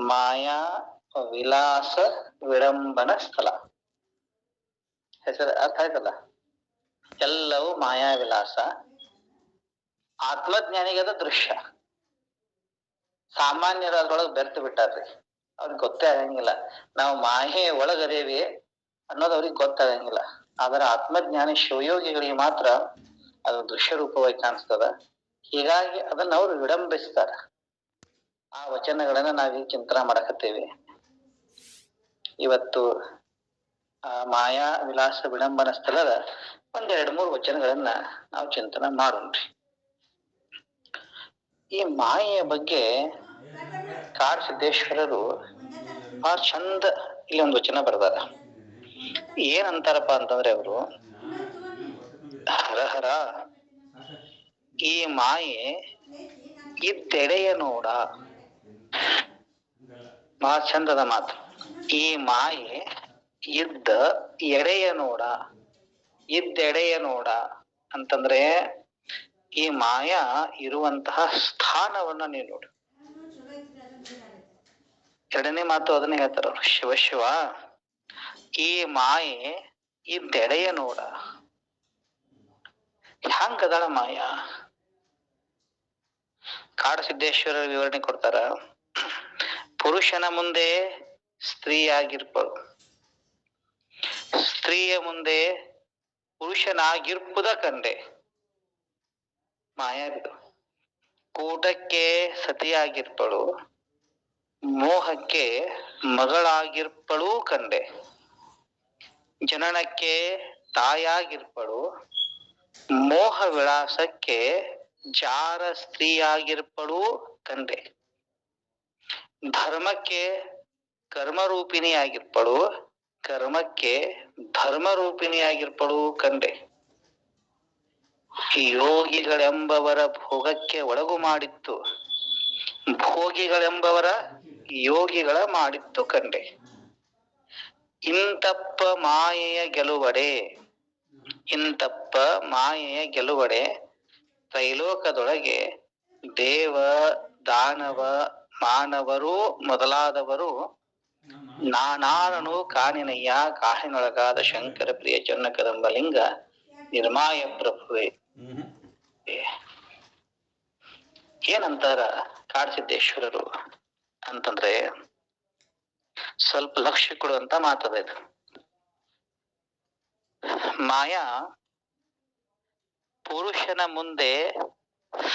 ಮಾಯಾ ವಿಲಾಸ ವಿಡಂಬನ ಸ್ಥಳ. ಹೆಸರು ಅರ್ಥ ಆಯ್ತಲ್ಲ. ಎಲ್ಲವೂ ಮಾಯಾ ವಿಲಾಸ. ಆತ್ಮಜ್ಞಾನಿಗದ ದೃಶ್ಯ. ಸಾಮಾನ್ಯರು ಅದ್ರೊಳಗೆ ಬೆರ್ತು ಬಿಟ್ಟಾರ್ರಿ. ಅವ್ರಿಗೆ ಗೊತ್ತೇ ಆಗಂಗಿಲ್ಲ ನಾವು ಮಾಯೆ ಒಳಗದೇವಿ ಅನ್ನೋದು ಅವ್ರಿಗೆ ಗೊತ್ತಾಗಂಗಿಲ್ಲ. ಆದ್ರೆ ಆತ್ಮಜ್ಞಾನಿ ಶಿವಯೋಗಿಗಳಿಗೆ ಮಾತ್ರ ಅದು ದೃಶ್ಯ ರೂಪವಾಗಿ ಕಾಣಿಸ್ತದ. ಹೀಗಾಗಿ ಅದನ್ನ ಅವರು ವಿಡಂಬಿಸ್ತಾರ. ಆ ವಚನಗಳನ್ನ ನಾವೀಗ ಚಿಂತನ ಮಾಡಕತ್ತೇವಿ. ಇವತ್ತು ಆ ಮಾಯಾ ವಿಲಾಸ ವಿಡಂಬನ ಸ್ಥಳದ ಒಂದೆರಡು ಮೂರು ವಚನಗಳನ್ನ ನಾವು ಚಿಂತನ ಮಾಡೋಣ್ರಿ. ಈ ಮಾಯೆಯ ಬಗ್ಗೆ ಕಾಡಸಿದ್ದೇಶ್ವರರು ಬಹಳ ಚಂದ ಇಲ್ಲಿ ಒಂದು ವಚನ ಬರ್ದಾರ. ಏನಂತಾರಪ್ಪ ಅಂತಂದ್ರೆ ಅವರು, ಹರಹರ ಈ ಮಾಯೆ ಇದ್ದೆಡೆಯ ನೋಡ. ಬಹಳ ಚಂದದ ಮಾತು. ಈ ಮಾಯೆ ಇದ್ದ ಎಡೆಯ ನೋಡ. ಇದ್ದೆಡೆಯ ನೋಡ ಅಂತಂದ್ರೆ ಈ ಮಾಯಾ ಇರುವಂತಹ ಸ್ಥಾನವನ್ನ ನೀವು ನೋಡು. ಎರಡನೇ ಮಾತು ಅದನ್ನೇ ಹೇಳ್ತಾರ ಅವರು. ಶಿವ ಶಿವ ಈ ಮಾಯೆ ಇದ್ದೆಡೆಯ ನೋಡ. ಹ್ಯಾಂಗದಾಳ ಮಾಯಾ? ಕಾಡಸಿದ್ದೇಶ್ವರರ ವಿವರಣೆ ಕೊಡ್ತಾರ. ಪುರುಷನ ಮುಂದೆ ಸ್ತ್ರೀಯಾಗಿರ್ಪಳು, ಸ್ತ್ರೀಯ ಮುಂದೆ ಪುರುಷನಾಗಿರ್ಪುದ ಕಂಡೆ. ಮಾಯಾವಿದು. ಕೂಟಕ್ಕೆ ಸತಿಯಾಗಿರ್ಪಳು, ಮೋಹಕ್ಕೆ ಮಗಳಾಗಿರ್ಪಳು ಕಂಡೆ. ಜನನಕ್ಕೆ ತಾಯಾಗಿರ್ಪಳು, ಮೋಹ ವಿಳಾಸಕ್ಕೆ ಜಾರ ಸ್ತ್ರೀಯಾಗಿರ್ಪಳು ಕಂಡೆ. ಧರ್ಮಕ್ಕೆ ಕರ್ಮರೂಪಿಣಿಯಾಗಿರ್ಪಳು, ಕರ್ಮಕ್ಕೆ ಧರ್ಮರೂಪಿಣಿಯಾಗಿರ್ಪಳು ಕಂಡೆ. ಯೋಗಿಗಳೆಂಬವರ ಭೋಗಕ್ಕೆ ಒಳಗು ಮಾಡಿತ್ತು, ಭೋಗಿಗಳೆಂಬವರ ಯೋಗಿಗಳ ಮಾಡಿತ್ತು ಕಂಡೆ. ಇಂತಪ್ಪ ಮಾಯೆಯ ಗೆಲುವಡೆ, ಇಂತಪ್ಪ ಮಾಯೆಯ ಗೆಲುವಡೆ ತ್ರೈಲೋಕದೊಳಗೆ ದೇವ ದಾನವ ಮಾನವರು ಮೊದಲಾದವರು ನಾನಾರನು ಕಾಣಿನಯ್ಯ. ಕಾಹಿನೊಳಗಾದ ಶಂಕರ ಪ್ರಿಯ ಚನ್ನ ಕದಂಬಲಿಂಗ ನಿರ್ಮಾಯ ಪ್ರಭುವೆ. ಏನಂತಾರ ಕಾಡಸಿದ್ದೇಶ್ವರರು ಅಂತಂದ್ರೆ, ಸ್ವಲ್ಪ ಲಕ್ಷ್ಯ ಕೊಡುವಂತ ಮಾತದ ಇದು. ಮಾಯಾ ಪುರುಷನ ಮುಂದೆ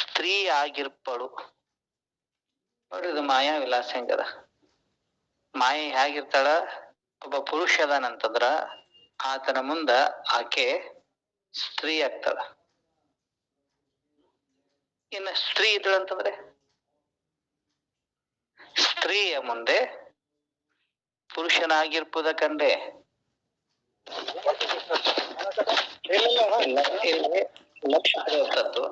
ಸ್ತ್ರೀ ಆಗಿರ್ಪಳು. ನೋಡಿ, ಇದು ಮಾಯಾ ವಿಲಾಸ ಹೆಂಗದ. ಮಾಯೆ ಹೇಗಿರ್ತಾಳ? ಒಬ್ಬ ಪುರುಷ ಅದಾನಂತಂದ್ರ ಆತನ ಮುಂದ ಆಕೆ ಸ್ತ್ರೀ ಆಗ್ತಾಳ. ಇನ್ನು ಸ್ತ್ರೀ ಇದ್ದಳಂತಂದ್ರೆ ಸ್ತ್ರೀಯ ಮುಂದೆ ಪುರುಷನಾಗಿರ್ಪುದ ಕಂಡೆ. ಲಕ್ಷ್ಯ ಕೊಡುವಂಥದ್ದು.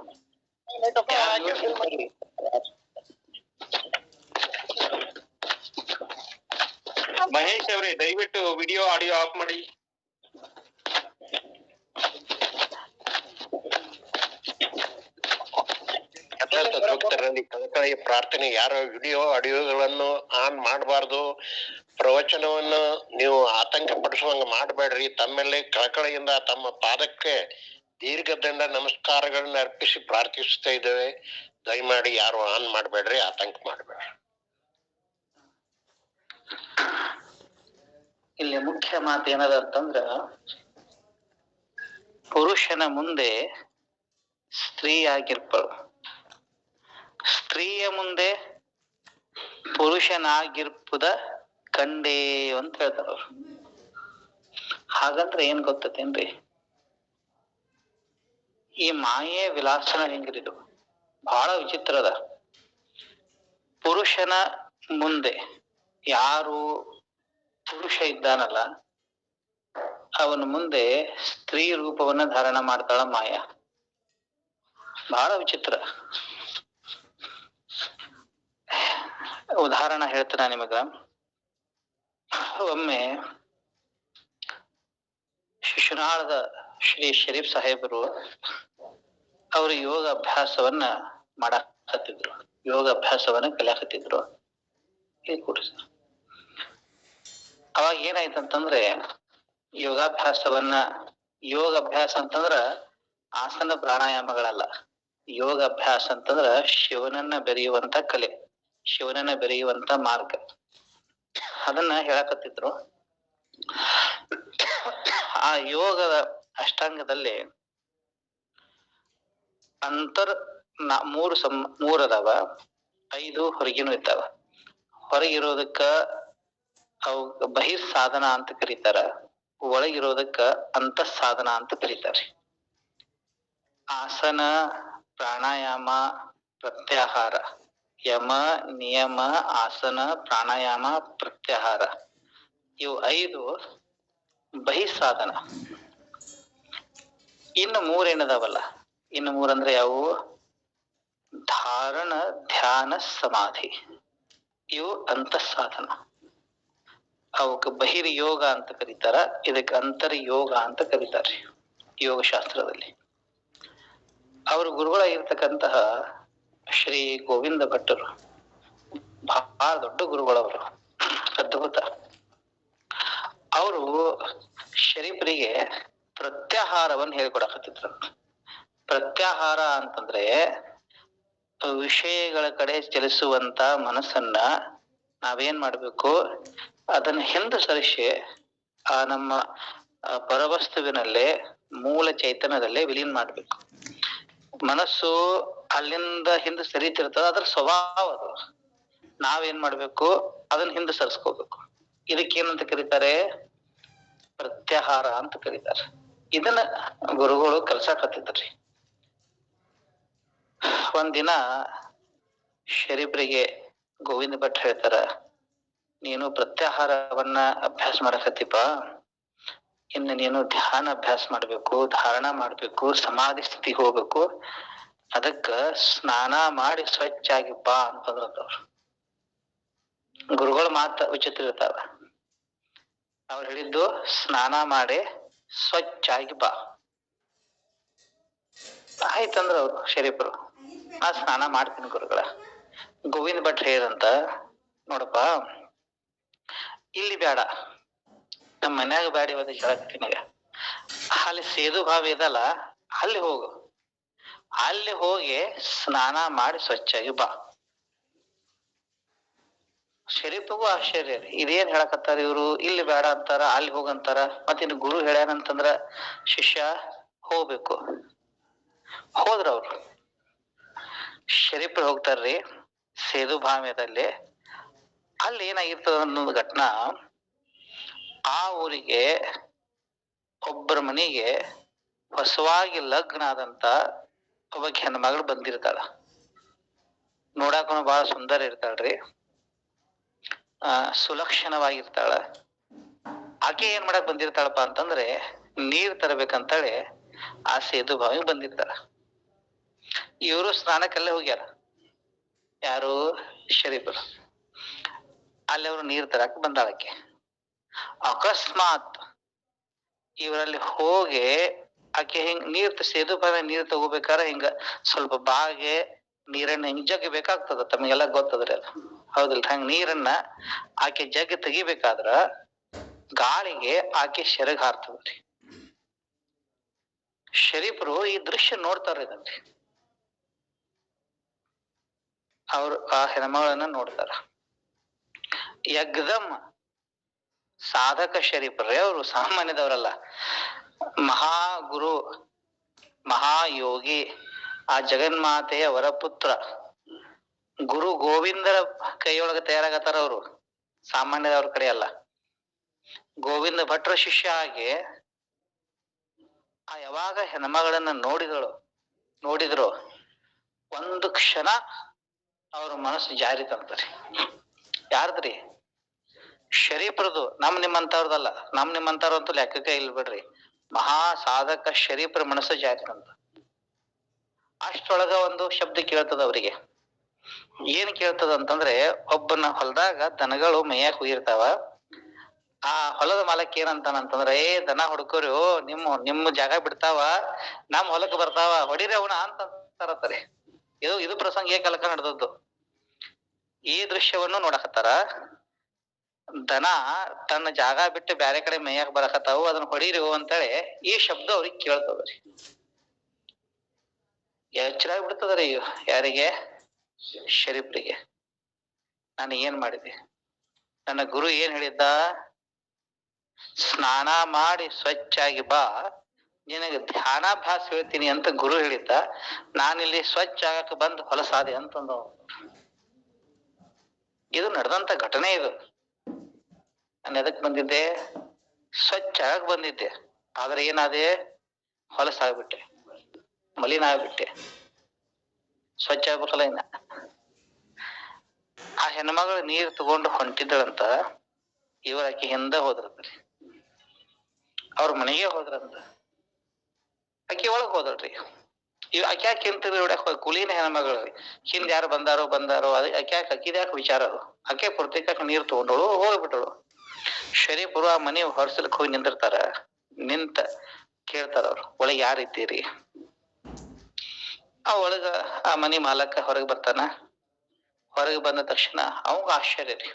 ಮಹೇಶ್ ಅವರೇ, ದಯವಿಟ್ಟು ವಿಡಿಯೋ ಆಡಿಯೋ ಆಫ್ ಮಾಡಿ. ಭಕ್ತರಲ್ಲಿ ಕಳಕಳಿಯ ಪ್ರಾರ್ಥನೆ, ಯಾರು ವಿಡಿಯೋ ಆಡಿಯೋಗಳನ್ನು ಆನ್ ಮಾಡಬಾರ್ದು. ಪ್ರವಚನವನ್ನು ನೀವು ಆತಂಕ ಪಡಿಸುವಂಗ ಮಾಡಬೇಡ್ರಿ. ತಮ್ಮೆಲ್ಲೇ ಕಳಕಳಿಯಿಂದ ತಮ್ಮ ಪಾದಕ್ಕೆ ದೀರ್ಘದಂಡ ನಮಸ್ಕಾರಗಳನ್ನ ಅರ್ಪಿಸಿ ಪ್ರಾರ್ಥಿಸ್ತಾ ಇದ್ದೇವೆ. ದಯಮಾಡಿ ಯಾರು ಆನ್ ಮಾಡಬೇಡ್ರಿ, ಆತಂಕ ಮಾಡಬೇಡ್ರಿ. ಇಲ್ಲಿ ಮುಖ್ಯ ಮಾತು ಏನದ ಅಂತಂದ್ರ, ಪುರುಷನ ಮುಂದೆ ಸ್ತ್ರೀ ಆಗಿರ್ಪಳು, ಸ್ತ್ರೀಯ ಮುಂದೆ ಪುರುಷನಾಗಿರ್ಪುದ ಕಂಡೇ ಅಂತ ಹೇಳ್ತಾರ ಅವ್ರು. ಹಾಗಂದ್ರೆ ಏನ್ ಗೊತ್ತೇನ್ರಿ? ಈ ಮಾಯೆ ವಿಲಾಸನ ಹೆಂಗಿರಿದು ಬಹಳ ವಿಚಿತ್ರ ಅದ. ಪುರುಷನ ಮುಂದೆ ಯಾರು ಪುರುಷ ಇದ್ದಾನಲ್ಲ, ಅವನ ಮುಂದೆ ಸ್ತ್ರೀ ರೂಪವನ್ನ ಧಾರಣ ಮಾಡ್ತಾಳ ಮಾಯಾ. ಬಹಳ ವಿಚಿತ್ರ. ಉದಾಹರಣೆ ಹೇಳ್ತಾನ ನಿಮಗ. ಒಮ್ಮೆ ಶಿಶುನಾಳದ ಶ್ರೀ ಶರೀಫ್ ಸಾಹೇಬರು ಅವರು ಯೋಗ ಅಭ್ಯಾಸವನ್ನ ಮಾಡಕತ್ತಿದ್ರು, ಯೋಗ ಅಭ್ಯಾಸವನ್ನ ಕಲಿಯಾಕತ್ತಿದ್ರು. ಇದು ಕೊಡ್ರಿ ಸರ್. ಅವಾಗ ಏನಾಯ್ತಂತಂದ್ರೆ ಯೋಗಾಭ್ಯಾಸ ಅಂತಂದ್ರ ಆಸನ ಪ್ರಾಣಾಯಾಮಗಳಲ್ಲ. ಯೋಗಾಭ್ಯಾಸ ಅಂತಂದ್ರ ಶಿವನನ್ನ ಬೆರೆಯುವಂತ ಕಲೆ, ಶಿವನನ್ನ ಬೆರೆಯುವಂತ ಮಾರ್ಗ. ಅದನ್ನ ಹೇಳಕತ್ತಿದ್ರು. ಆ ಯೋಗದ ಅಷ್ಟಾಂಗದಲ್ಲಿ ಮೂರು ಅದಾವ, 5 ಹೊರಗಿನೂ ಇದ್ದಾವ. ಹೊರಗಿರೋದಕ್ಕ ಅವು ಬಹಿರ್ ಸಾಧನ ಅಂತ ಕರೀತಾರ, ಒಳಗಿರೋದಕ್ಕ ಅಂತಃ ಸಾಧನ ಅಂತ ಕರೀತಾರೆ. ಆಸನ, ಪ್ರಾಣಾಯಾಮ, ಪ್ರತ್ಯಾಹಾರ. ಯಮ, ನಿಯಮ, ಆಸನ, ಪ್ರಾಣಾಯಾಮ, ಪ್ರತ್ಯಾಹಾರ, ಇವು 5 ಬಹಿಸಾಧನ. ಇನ್ನು 3 ಏನದಾವಲ್ಲ, ಇನ್ನು 3 ಅಂದ್ರೆ ಯಾವುವು? ಧಾರಣ, ಧ್ಯಾನ, ಸಮಾಧಿ, ಇವು ಅಂತಃ ಸಾಧನ. ಅವಕ್ಕೆ ಬಹಿರ್ ಯೋಗ ಅಂತ ಕರೀತಾರ, ಇದಕ್ಕೆ ಅಂತರ್ ಯೋಗ ಅಂತ ಕರೀತಾರೆ ಯೋಗ ಶಾಸ್ತ್ರದಲ್ಲಿ. ಅವರು ಗುರುಗಳಾಗಿರ್ತಕ್ಕಂತಹ ಶ್ರೀ ಗೋವಿಂದ ಭಟ್ಟರು ಬಹಳ ದೊಡ್ಡ ಗುರುಗಳವರು, ಅದ್ಭುತ. ಅವರು ಶರೀಫರಿಗೆ ಪ್ರತ್ಯಾಹಾರವನ್ನು ಹೇಳ್ಕೊಡಕತ್ತಿದ್ರು. ಪ್ರತ್ಯಾಹಾರ ಅಂತಂದ್ರೆ ವಿಷಯಗಳ ಕಡೆ ಚಲಿಸುವಂತ ಮನಸ್ಸನ್ನ ನಾವೇನ್ ಮಾಡ್ಬೇಕು, ಅದನ್ನ ಹಿಂದೆ ಸರಿಸಿ ಆ ನಮ್ಮ ಪರವಸ್ತುವಿನಲ್ಲೇ, ಮೂಲ ಚೈತನ್ಯದಲ್ಲೇ ವಿಲೀನ ಮಾಡ್ಬೇಕು. ಮನಸ್ಸು ಅಲ್ಲಿಂದ ಹಿಂದೆ ಸರಿತಿರ್ತದ, ಅದ್ರ ಸ್ವಭಾವ ಅದು. ನಾವೇನ್ ಮಾಡ್ಬೇಕು, ಅದನ್ನ ಹಿಂದೆ ಸರಿಸ್ಕೋಬೇಕು. ಇದಕ್ಕೇನಂತ ಕರೀತಾರೆ? ಪ್ರತ್ಯಾಹಾರ ಅಂತ ಕರೀತಾರೆ. ಇದನ್ನ ಗುರುಗಳು ಕಲ್ಸಕತ್ತಿದ್ರಿ. ಒಂದಿನ ಶರೀಫ್ರಿಗೆ ಗೋವಿಂದ ಭಟ್ ಹೇಳ್ತಾರ, ನೀನು ಪ್ರತ್ಯಾಹಾರವನ್ನ ಅಭ್ಯಾಸ ಮಾಡಕತ್ತಿಪ್ಪ, ಇನ್ನು ನೀನು ಧ್ಯಾನ ಅಭ್ಯಾಸ ಮಾಡ್ಬೇಕು, ಧಾರಣ ಮಾಡ್ಬೇಕು, ಸಮಾಧಿ ಸ್ಥಿತಿಗೆ ಹೋಗ್ಬೇಕು. ಅದಕ್ಕ ಸ್ನಾನ ಮಾಡಿ ಸ್ವಚ್ಛ ಆಗಿ ಬಾ ಅಂತಂದ್ರವ್ರು. ಗುರುಗಳ ಮಾತ ವಿಚಿತ್ರ ಇರ್ತಾವ. ಅವ್ರು ಹೇಳಿದ್ದು ಸ್ನಾನ ಮಾಡಿ ಸ್ವಚ್ಛ ಆಗಿ ಬಾ. ಆಯ್ತಂದ್ರ ಅವ್ರು ಶರೀಫರು, ನಾ ಸ್ನಾನ ಮಾಡ್ತೀನಿ ಗುರುಗಳ. ಗೋವಿಂದ ಭಟ್ ಹೇಳಂತ, ನೋಡಪ್ಪ ಇಲ್ಲಿ ಬೇಡ, ನಮ್ಮ ಮನ್ಯಾಗ ಬ್ಯಾಡಿ ಇವತ್ತು ಹೇಳಕತ್ತೀನಿ. ಅಲ್ಲಿ ಸೇದು ಬಾವಿ ಇದಲ್ಲ, ಅಲ್ಲಿ ಹೋಗು, ಅಲ್ಲಿ ಹೋಗಿ ಸ್ನಾನ ಮಾಡಿ ಸ್ವಚ್ಛಾಗಿ ಬಾ. ಶರೀಫಿಗೂ ಆಶ್ಚರ್ಯ, ಇದೇನ್ ಹೇಳಕತ್ತಾರ ಇವ್ರು, ಇಲ್ಲಿ ಬೇಡ ಅಂತಾರ, ಅಲ್ಲಿ ಹೋಗಂತಾರ. ಮತ್ತಿನ್ನು ಗುರು ಹೇಳ್ಯಾನಂತಂದ್ರ ಶಿಷ್ಯ ಹೋಗ್ಬೇಕು. ಹೋದ್ರ ಅವ್ರು ಶರೀಫರು ಹೋಗ್ತಾರ್ರಿ ಸೇದು ಭಾಮ್ಯದಲ್ಲಿ. ಅಲ್ಲಿ ಏನಾಗಿರ್ತದ ಅನ್ನೋದು ಘಟನಾ, ಆ ಊರಿಗೆ ಒಬ್ಬರ ಮನೆಗೆ ಹೊಸವಾಗಿ ಲಗ್ನ ಆದಂತ ಒಬ್ಬ ಹೆಣ್ಮಗಳು ಬಂದಿರ್ತಾಳ. ನೋಡಾಕನು ಬಹಳ ಸುಂದರ ಇರ್ತಾಳ್ರಿ, ಸುಲಕ್ಷಣವಾಗಿರ್ತಾಳ. ಆಕೆ ಏನ್ ಮಾಡಕ್ ಬಂದಿರ್ತಾಳಪ್ಪ ಅಂತಂದ್ರೆ, ನೀರ್ ತರಬೇಕಂತೇಳಿ ಆ ಸೇದು ಬಾವಿಗೆ ಬಂದಿರ್ತಾಳ. ಇವರು ಸ್ನಾನಕ್ಕಲ್ಲೇ ಹೋಗ್ಯಾರ, ಯಾರು? ಶರೀಫರು. ಅಲ್ಲಿ ಅವ್ರು ನೀರ್ ತರಕ್ ಬಂದಾಳಕ್ಕೆ. ಅಕಸ್ಮಾತ್ ಇವರಲ್ಲಿ ಹೋಗಿ ಆಕೆ ಹಿಂಗ್ ಸೇದು ಬಾವಿ ನೀರ್ ತಗೋಬೇಕಾರ ಹಿಂಗ ಸ್ವಲ್ಪ ಬಾಗೆ ನೀರನ್ನ ಹಿಂಗ್ ಜಗ್ಗಿ ಬೇಕಾಗ್ತದ, ತಮಗೆಲ್ಲ ಗೊತ್ತದ್ರಿ ಅದು, ಹೌದಿಲ್ಲ? ಹಂಗ ನೀರನ್ನ ಆಕೆ ಜಗ್ಗಿ ತೆಗಿಬೇಕಾದ್ರ ಗಾಳಿಗೆ ಆಕೆ ಸೆರಗ್ ಹಾರ್ತದ್ರಿ. ಶರೀಫರು ಈ ದೃಶ್ಯ ನೋಡ್ತಾರ ಇದನ್ರಿ. ಅವ್ರು ಆ ಹೆಣ್ಮಗಳನ್ನ ನೋಡ್ತಾರ. ಯಗ್ದಮ್ ಸಾಧಕ ಶರೀಫರೇ, ಅವರು ಸಾಮಾನ್ಯದವರಲ್ಲ, ಮಹಾಗುರು, ಮಹಾಯೋಗಿ, ಆ ಜಗನ್ಮಾತೆಯ ವರಪುತ್ರ ಗುರು ಗೋವಿಂದರ ಕೈಯೊಳಗ ತಯಾರಾಗತ್ತಾರ ಅವರು, ಸಾಮಾನ್ಯದವ್ರ ಕಡೆ ಅಲ್ಲ. ಗೋವಿಂದ ಭಟ್ರ ಶಿಷ್ಯ ಆಗಿ ಆ ಯಾವಾಗ ಹೆಣ್ಮಗಳನ್ನ ನೋಡಿದ್ರು ಒಂದು ಕ್ಷಣ ಅವ್ರ ಮನಸ್ಸು ಜಾರಿ ತಂತರಿ. ಯಾರ್ದ್ರಿ? ಶರೀಫರದು. ನಿಮ್ಮಂತವ್ರದಲ್ಲ. ನಿಮ್ಮಂತವ್ರಂತೂ ಲೆಕ್ಕಕ್ಕೆ ಇಲ್ಲ ಬಿಡ್ರಿ. ಮಹಾ ಸಾಧಕ ಶರೀಫರ ಮನಸ್ಸು ಜಾರಿ ತಂತ. ಅಷ್ಟೊಳಗ ಒಂದು ಶಬ್ದ ಕೇಳ್ತದ ಅವ್ರಿಗೆ. ಏನ್ ಕೇಳ್ತದ ಅಂತಂದ್ರೆ, ಒಬ್ಬನ ಹೊಲದಾಗ ದನಗಳು ಮೇಯಕ್ ಹೋಗಿರ್ತಾವ. ಆ ಹೊಲದ ಮಾಲಕ್ ಏನಂತಾನಂತಂದ್ರ, ದನ ಹುಡ್ಕೋರು, ನಿಮ್ಮ ಜಾಗ ಬಿಡ್ತಾವ, ನಮ್ ಹೊಲಕ್ ಬರ್ತಾವ, ಹೊಡಿರಿ ಅವನ ಅಂತ ಅಂತಾರತ್ತಾರೆ. ಇದು ಪ್ರಸಂಗ ಏಕಲಕ ನಡೆದದ್ದು. ಈ ದೃಶ್ಯವನ್ನು ನೋಡಕತ್ತಾರ. ದನ ತನ್ನ ಜಾಗ ಬಿಟ್ಟು ಬ್ಯಾರೆ ಕಡೆ ಮೇಯಕ್ ಬರಕತ್ತಾವು, ಅದನ್ನ ಹೊಡೀರಿ ಅಂತೇಳಿ ಈ ಶಬ್ದ ಅವ್ರಿಗೆ ಕೇಳ್ತದ್ರಿ. ಎಚ್ಚರ ಬಿಡ್ತದ್ರಿ ಯಾರಿಗೆ? ಶರೀಫ್ರಿಗೆ. ನಾನು ಏನ್ ಮಾಡಿದೆ? ನನ್ನ ಗುರು ಏನ್ ಹೇಳಿದ್ದ? ಸ್ನಾನ ಮಾಡಿ ಸ್ವಚ್ಛಾಗಿ ಬಾ, ನಿನಗೆ ಧ್ಯಾನಾಭ್ಯಾಸ ಹೇಳ್ತೀನಿ ಅಂತ ಗುರು ಹೇಳಿದ್ದ. ನಾನಿಲ್ಲಿ ಸ್ವಚ್ಛ ಆಗಕ್ಕೆ ಬಂದು ಹೊಲಸಾದೆ ಅಂತಂದ. ಇದು ನಡೆದಂತ ಘಟನೆ. ಇದು ನಾನು ಎದಕ್ ಬಂದಿದ್ದೆ? ಸ್ವಚ್ಛ ಆಗಕ್ ಬಂದಿದ್ದೆ. ಆದ್ರೆ ಏನಾದೆ? ಹೊಲಸಾಗ್ಬಿಟ್ಟೆ, ಮಲಿನ ಆಗ್ಬಿಟ್ಟೆ. ಸ್ವಚ್ಛ ಆಗ್ಬೇಕಲ್ಲ. ಇನ್ನ ಆ ಹೆಣ್ಮಗಳು ನೀರ್ ತಗೊಂಡು ಹೊಂಟಿದ್ದಳಂತ. ಇವ್ರ ಆಕಿ ಹಿಂದ ಹೋದ್ರಂತ್ರಿ, ಅವ್ರ ಮನೆಗೆ ಹೋದ್ರಂತ. ಆಕಿ ಒಳಗ್ ಹೋದಳ್ರಿ. ಆಕೆ ಯಾಕೆ ಹಿಂತಿರಿ ಹೊಡ್ಯಾಕ? ಕುಲೀನ ಹೆಣ್ಮಗಳು, ಹಿಂದ್ ಯಾರು ಬಂದಾರೋ ಅದ ಆಕ್ಯಾಕ ಅಕ್ಕಿದ್ಯಾಕ ವಿಚಾರ ಅದು. ಆಕೆ ಪ್ರತ್ಯೇಕ ನೀರ್ ತಗೊಂಡಳು, ಹೋಗ್ಬಿಟ್ಟಳು. ಶರೀಫರು ಆ ಮನೆ ಹೊರಸಲಕ್ ಹೋಗಿ ನಿಂದಿರ್ತಾರ. ನಿಂತ ಕೇಳ್ತಾರ ಅವ್ರು, ಒಳಗೆ ಯಾರಿದ್ದೀರಿ? ಆ ಒಳಗ ಆ ಮನಿ ಮಾಲಕ ಹೊರಗೆ ಬರ್ತಾನ. ಹೊರಗೆ ಬಂದ ತಕ್ಷಣ ಅವಾಗ ಆಶ್ಚರ್ಯ ರೀ.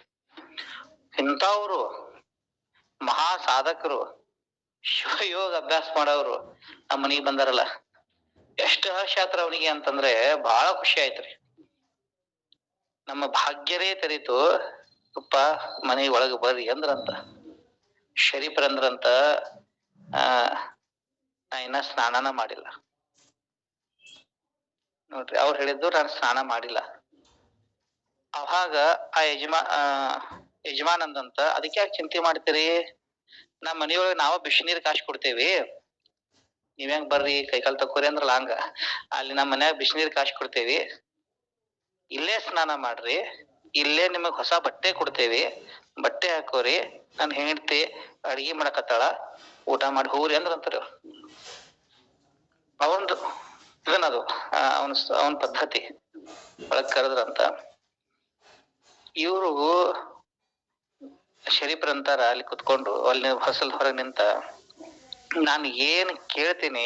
ಇಂಥವ್ರು ಮಹಾ ಸಾಧಕರು, ಶಿವಯೋಗ ಅಭ್ಯಾಸ ಮಾಡೋರು ನಮ್ಮ ಮನಿಗೆ ಬಂದಾರಲ್ಲ, ಎಷ್ಟು ಹರ್ಷ ಆತ್ರ ಅವನಿಗೆ ಅಂತಂದ್ರೆ ಬಹಳ ಖುಷಿ ಆಯ್ತ್ರಿ. ನಮ್ಮ ಭಾಗ್ಯರೇ ತೆರೀತು, ಅಪ್ಪ ಮನೆ ಒಳಗೆ ಬರ್ರಿ ಅಂದ್ರಂತ. ಶರೀಫರಂದ್ರಂತ, ನಾ ಇನ್ನ ಸ್ನಾನನ ಮಾಡಿಲ್ಲ ನೋಡ್ರಿ. ಅವ್ರು ಹೇಳಿದ್ದು ನಾನು ಸ್ನಾನ ಮಾಡಿಲ್ಲ. ಅವಾಗ ಆ ಯಜಮಾನಂದಂತ, ಅದಕ್ಕೆ ಯಾಕೆ ಚಿಂತೆ ಮಾಡ್ತೀರಿ? ನಮ್ಮ ಮನೆಯೊಳಗೆ ನಾವು ಬಿಸಿನೀರ್ ಕಾಶ್ ಕೊಡ್ತೇವಿ, ನೀವ್ ಬರ್ರಿ ಕೈಕಾಲ್ ತಕ್ಕೋರಿ ಅಂದ್ರಲ್ಲ, ಹಂಗ ಅಲ್ಲಿ ನಮ್ಮ ಮನ್ಯಾಗ ಬಿಸಿನೀರ್ ಕಾಶ್ ಕೊಡ್ತೇವಿ, ಇಲ್ಲೇ ಸ್ನಾನ ಮಾಡ್ರಿ, ಇಲ್ಲೇ ನಿಮಗ್ ಹೊಸ ಬಟ್ಟೆ ಕೊಡ್ತೇವಿ, ಬಟ್ಟೆ ಹಾಕೋರಿ, ನನ್ ಹೆಂಡತಿ ಅಡಿಗೆ ಮಾಡಕತ್ತಾಳ, ಊಟ ಮಾಡಿ ಹೋಗ್ರಿ ಅಂದ್ರಂತಾರ. ಅವಂದು ಇದನ್ನದು ಅವನ್ ಪದ್ಧತಿ. ಒಳಗ್ ಕರೆದ್ರಂತ. ಇವ್ರು ಶರೀಫ್ರಂತಾರ ಅಲ್ಲಿ ಕುತ್ಕೊಂಡು, ಅಲ್ಲಿ ಹೊಸಲ್ ಹೊರಗೆ ನಿಂತ, ನಾನು ಏನ್ ಕೇಳ್ತೀನಿ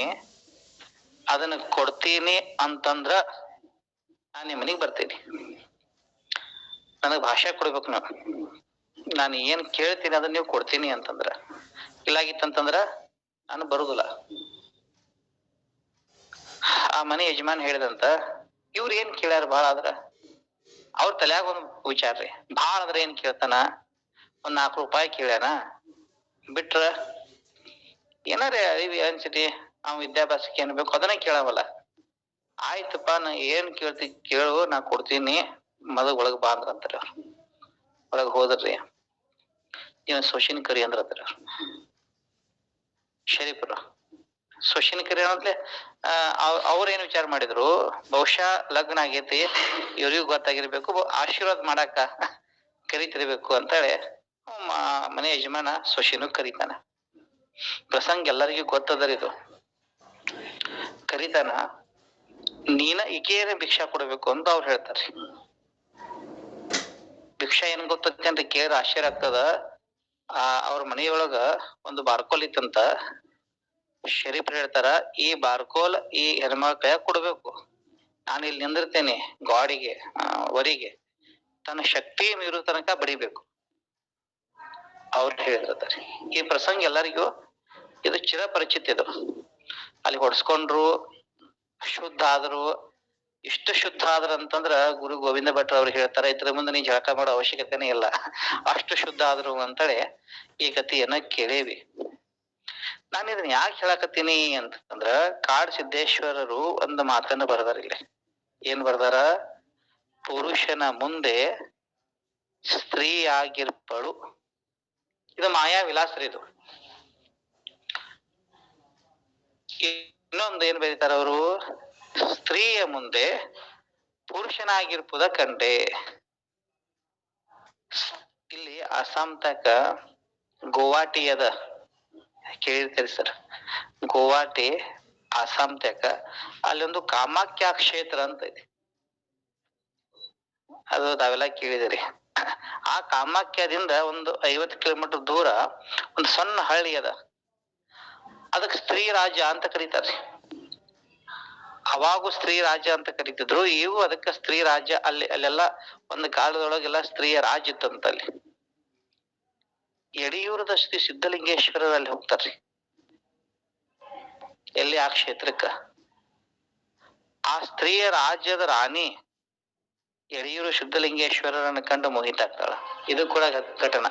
ಅದನ್ನ ಕೊಡ್ತೀನಿ ಅಂತಂದ್ರ ನಾನು ನಿಮ್ಮ ಮನೆಗ್ ಬರ್ತೀನಿ. ನನಗ್ ಭಾಷೆ ಕೊಡ್ಬೇಕು ನೀವು. ನಾನು ಏನ್ ಕೇಳ್ತೀನಿ ಅದನ್ನ ನೀವು ಕೊಡ್ತೀನಿ ಅಂತಂದ್ರ, ಇಲ್ಲಾಗಿತ್ತಂತಂದ್ರ ನಾನು ಬರುದಿಲ್ಲ. ಆ ಮನೆ ಯಜಮಾನ್ ಹೇಳಿದಂತ, ಇವ್ರ ಏನ್ ಕೇಳ್ಯಾರ ಭಾಳ ಆದ್ರ? ಅವ್ರ ತಲ್ಯಾಗ ಒಂದ್ ವಿಚಾರ್ರಿ, ಭಾಳ ಆದ್ರ ಏನ್ ಕೇಳ್ತಾನ? ಒಂದ್ 4 ರೂಪಾಯಿ ಕೇಳ್ಯಾನ ಬಿಟ್ರ, ಏನಾರ ಅರಿವಿ ಅನ್ಸಿಟಿ ಅವ್ ವಿದ್ಯಾಭ್ಯಾಸಕ್ಕೆ ಏನ್ ಬೇಕು ಅದನ್ನ ಕೇಳವಲ್ಲ. ಆಯ್ತಪ್ಪ, ನಾ ಏನ್ ಕೇಳು, ನಾ ಕೊಡ್ತೀನಿ, ಮದಗ್ ಒಳಗ್ ಬಾ ಅಂದ್ರಂತಾರ. ಒಳಗ್ ಹೋದ್ರಿ. ಏನ ಸೊಶಿನ್ ಕರಿ ಅಂದ್ರಂತಾರ ಶರೀಫರು. ಸೊಶಿನ್ ಕರಿ ಅನ್ನತ್ಲೆ ಅವ್ರೇನ್ ವಿಚಾರ ಮಾಡಿದ್ರು, ಬಹುಶಃ ಲಗ್ನ ಆಗೈತಿ, ಇವ್ರಿಗೂ ಗೊತ್ತಾಗಿರ್ಬೇಕು, ಆಶೀರ್ವಾದ ಮಾಡಾಕ ಕರಿತಿರ್ಬೇಕು ಅಂತೇಳಿ ಮನೆ ಯಜಮಾನ ಸೊಶಿನು ಕರೀತಾನ. ಪ್ರಸಂಗ ಎಲ್ಲರಿಗೂ ಗೊತ್ತದರಿ ಇದು. ಕರೀತಾನ, ನೀನ ಈಕೇನೆ ಭಿಕ್ಷಾ ಕೊಡ್ಬೇಕು ಅಂತ ಅವ್ರು ಹೇಳ್ತಾರ್ರಿ. ಭಿಕ್ಷಾ ಏನ್ ಗೊತ್ತೈತಿ ಅಂತ ಕೇಳಿದ್ರೆ ಆಶ್ಚರ್ಯ ಆಗ್ತದ. ಅವ್ರ ಮನೆಯೊಳಗ ಒಂದು ಬಾರ್ಕೋಲ್ ಇತ್ತಂತ. ಶರೀಫ್ರು ಹೇಳ್ತಾರ, ಈ ಬಾರ್ಕೋಲ್ ಈ ಹೆಣ್ಮಳ ಕೈಯಾಗ ಕೊಡ್ಬೇಕು, ನಾನು ಇಲ್ಲಿ ನಿಂದಿರ್ತೇನೆ ಗಾಡಿಗೆ ವರಿಗೆ, ತನ್ನ ಶಕ್ತಿ ಮೀರೋ ತನಕ ಬಡಿಬೇಕು ಅವ್ರು ಹೇಳಿರ್ತಾರೆ. ಈ ಪ್ರಸಂಗ ಎಲ್ಲರಿಗೂ ಇದು ಚಿರಪರಿಚಿತ. ಇದು ಅಲ್ಲಿ ಹೊಡ್ಸ್ಕೊಂಡ್ರು, ಶುದ್ಧ ಆದ್ರು. ಇಷ್ಟು ಶುದ್ಧ ಆದ್ರ ಅಂತಂದ್ರ ಗುರು ಗೋವಿಂದ ಭಟ್ರು ಅವ್ರು ಹೇಳ್ತಾರ, ಇದ್ರ ಮುಂದೆ ನೀ ಜಳಕ ಮಾಡೋ ಅವಶ್ಯಕತೆನೇ ಇಲ್ಲ, ಅಷ್ಟು ಶುದ್ಧ ಆದ್ರು ಅಂತೇಳಿ ಈ ಕಥೆಯನ್ನ ಕೇಳೇವಿ. ನಾನು ಇದನ್ನ ಯಾಕೆ ಹೇಳಕತ್ತೀನಿ ಅಂತಂದ್ರ, ಕಾಡ್ ಸಿದ್ದೇಶ್ವರರು ಒಂದು ಮಾತನ್ನ ಬರ್ದಾರ ಇಲ್ಲಿ. ಏನ್ ಬರ್ದಾರ? ಪುರುಷನ ಮುಂದೆ ಸ್ತ್ರೀ ಆಗಿರ್ಪಳು. ಇದು ಮಾಯಾ ವಿಲಾಸ್ರಿ. ಇದು ಇನ್ನೊಂದು ಏನ್ ಬರೀತಾರ ಅವರು, ಸ್ತ್ರೀಯ ಮುಂದೆ ಪುರುಷನಾಗಿರ್ಪುದ ಕಂಡೆ. ಇಲ್ಲಿ ಅಸ್ಸಾಂ ತಕ ಗೋವಾಟಿ ಅದ, ಕೇಳಿರ್ತೀರಿ ಸರ್. ಗೋವಾಟಿ ಅಸ್ಸಾಂ ತಕ ಅಲ್ಲೊಂದು ಕಾಮಾಖ್ಯ ಕ್ಷೇತ್ರ ಅಂತ ಐತಿ, ಅದು ತಾವೆಲ್ಲ ಕೇಳಿದಿರಿ. ಆ ಕಾಮಾಖ್ಯದಿಂದ ಒಂದು 50 ಕಿಲೋಮೀಟರ್ ದೂರ ಒಂದು ಸಣ್ಣ ಹಳ್ಳಿ ಅದ, ಅದಕ್ಕೆ ಸ್ತ್ರೀ ರಾಜ್ಯ ಅಂತ ಕರೀತಾರ್ರಿ. ಅವಾಗೂ ಸ್ತ್ರೀ ರಾಜ್ಯ ಅಂತ ಕರಿತಿದ್ರು, ಇವು ಅದಕ್ಕೆ ಸ್ತ್ರೀ ರಾಜ್ಯ. ಅಲ್ಲೆಲ್ಲ ಒಂದು ಕಾಲದೊಳಗೆಲ್ಲ ಸ್ತ್ರೀಯ ರಾಜ್ಯ ಇತ್ತಂತ. ಅಲ್ಲಿ ಯಡಿಯೂರದ ಶ್ರೀ ಸಿದ್ಧಲಿಂಗೇಶ್ವರಲ್ಲಿ ಹೋಗ್ತಾರ್ರಿ. ಎಲ್ಲಿ? ಆ ಕ್ಷೇತ್ರಕ್ಕ. ಆ ಸ್ತ್ರೀಯ ರಾಜ್ಯದ ರಾಣಿ ಯಡಿಯೂರು ಸಿದ್ಧಲಿಂಗೇಶ್ವರರನ್ನ ಕಂಡು ಮೋಹಿತಾಗ್ತಾಳ. ಇದು ಕೂಡ ಘಟನಾ,